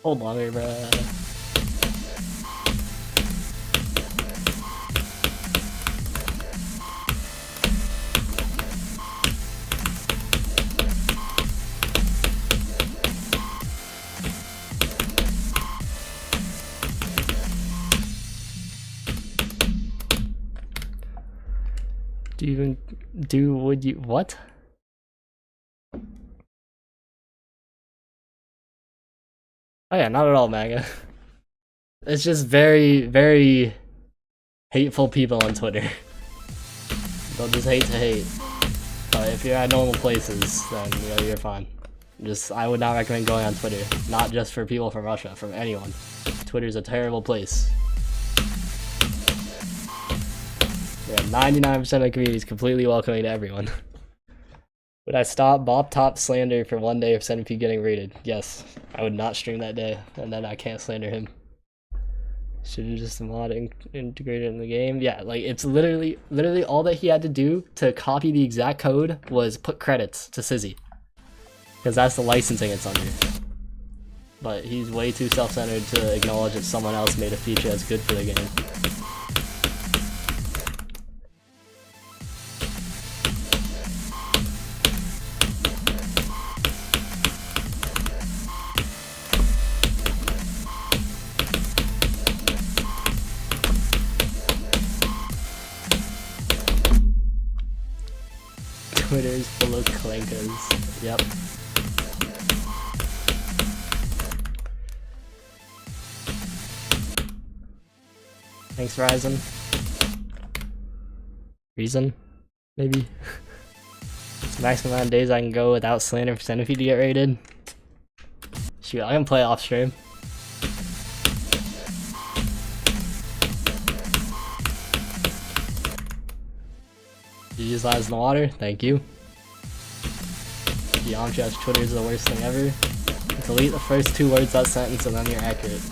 Hold on here, bruh. Do you even do, would you, what? Oh yeah, not at all, Maga. It's just very, very hateful people on Twitter. They'll just hate to hate. But if you're at normal places, then you know, you're fine. I would not recommend going on Twitter. Not just for people from Russia, from anyone. Twitter's a terrible place. Yeah, 99% of the community is completely welcoming to everyone. Would I stop Bob Top slander for one day of 7P getting rated? Yes, I would not stream that day, and then I can't slander him. Shouldn't just mod integrate it in the game? Yeah, like it's literally all that he had to do to copy the exact code was put credits to Sizzy, because that's the licensing it's under. But he's way too self-centered to acknowledge that someone else made a feature that's good for the game. Twitter's full of clankers. Yep. Thanks, Ryzen. Reason? Maybe? It's the maximum amount of days I can go without slander for Centipede to get rated. Shoot, I can play off stream. GG's lies in the water, thank you. Beyond Judge Twitter is the worst thing ever. Delete the first 2 words of that sentence and then you're accurate.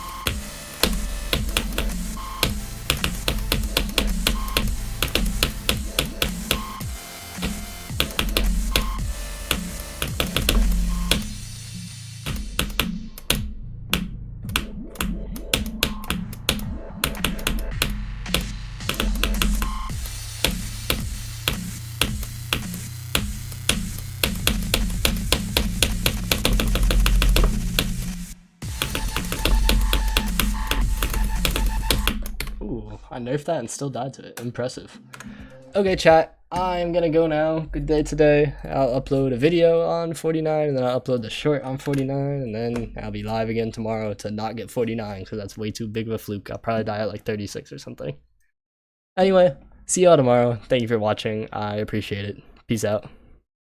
I nerfed that and still died to it. Impressive. Okay, chat. I'm gonna go now. Good day today. I'll upload a video on 49, and then I'll upload the short on 49, and then I'll be live again tomorrow to not get 49, because that's way too big of a fluke. I'll probably die at like 36 or something. Anyway, see y'all tomorrow. Thank you for watching. I appreciate it. Peace out.